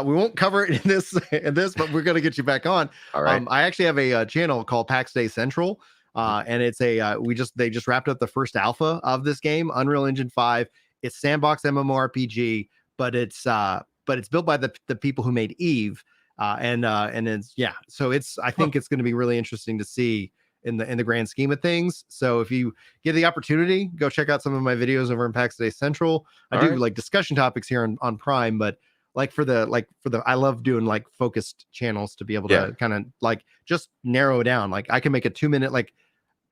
S1: we won't cover it in this, but we're going to get you back on.
S2: All right.
S1: I actually have a channel called PAX Day Central. And it's they just wrapped up the first alpha of this game, Unreal Engine 5. It's sandbox mmorpg, but it's built by the people who made Eve. And it's, so I think it's going to be really interesting to see in the grand scheme of things. So if you get the opportunity, go check out some of my videos over in PAX Day Central. I do like discussion topics here on Prime, but I love doing like focused channels to be able to kind of like just narrow down. Like I can make a 2-minute, like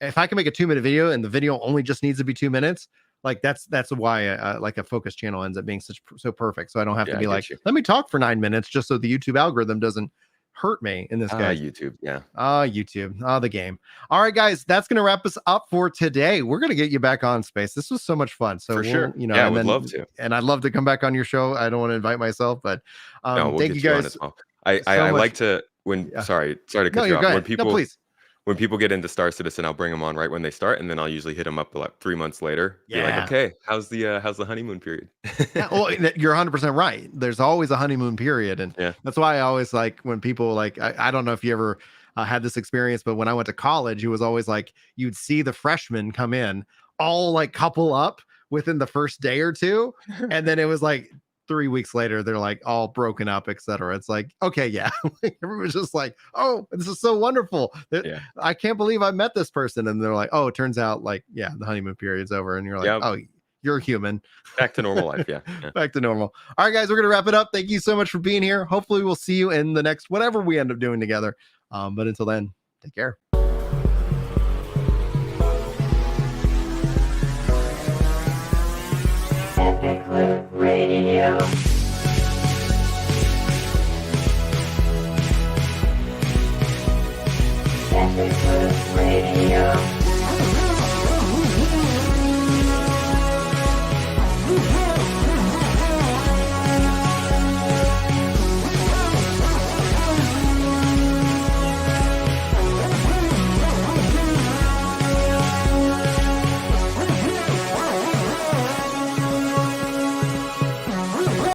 S1: if I can make a 2-minute video and the video only just needs to be 2 minutes, like that's why like a focus channel ends up being so perfect. So I don't have to be like, let me talk for 9 minutes just so the YouTube algorithm doesn't hurt me in this guy.
S2: YouTube.
S1: YouTube. The game. All right, guys, that's going to wrap us up for today. We're going to get you back on, Space. This was so much fun. So
S2: for sure.
S1: I
S2: would love to.
S1: And I'd love to come back on your show. I don't want to invite myself, but thank you guys.
S2: As well. I like to, sorry to cut you off. When people get into Star Citizen, I'll bring them on right when they start, and then I'll usually hit them up like 3 months later. Be like, okay, how's the honeymoon period?
S1: Well, you're 100% right. There's always a honeymoon period, and that's why I always like when people like. I don't know if you ever had this experience, but when I went to college, it was always like you'd see the freshmen come in, all like couple up within the first day or two, and then it was like 3 weeks later, they're like all broken up, etc. It's like, okay, everyone's just like, oh, this is so wonderful. I can't believe I met this person. And they're like, oh, it turns out like, the honeymoon period's over. And you're like, oh, you're human.
S2: Back to normal life.
S1: Back to normal. All right, guys, we're going to wrap it up. Thank you so much for being here. Hopefully we'll see you in the next, whatever we end up doing together. But until then, take care.
S3: Radio. That's Radio.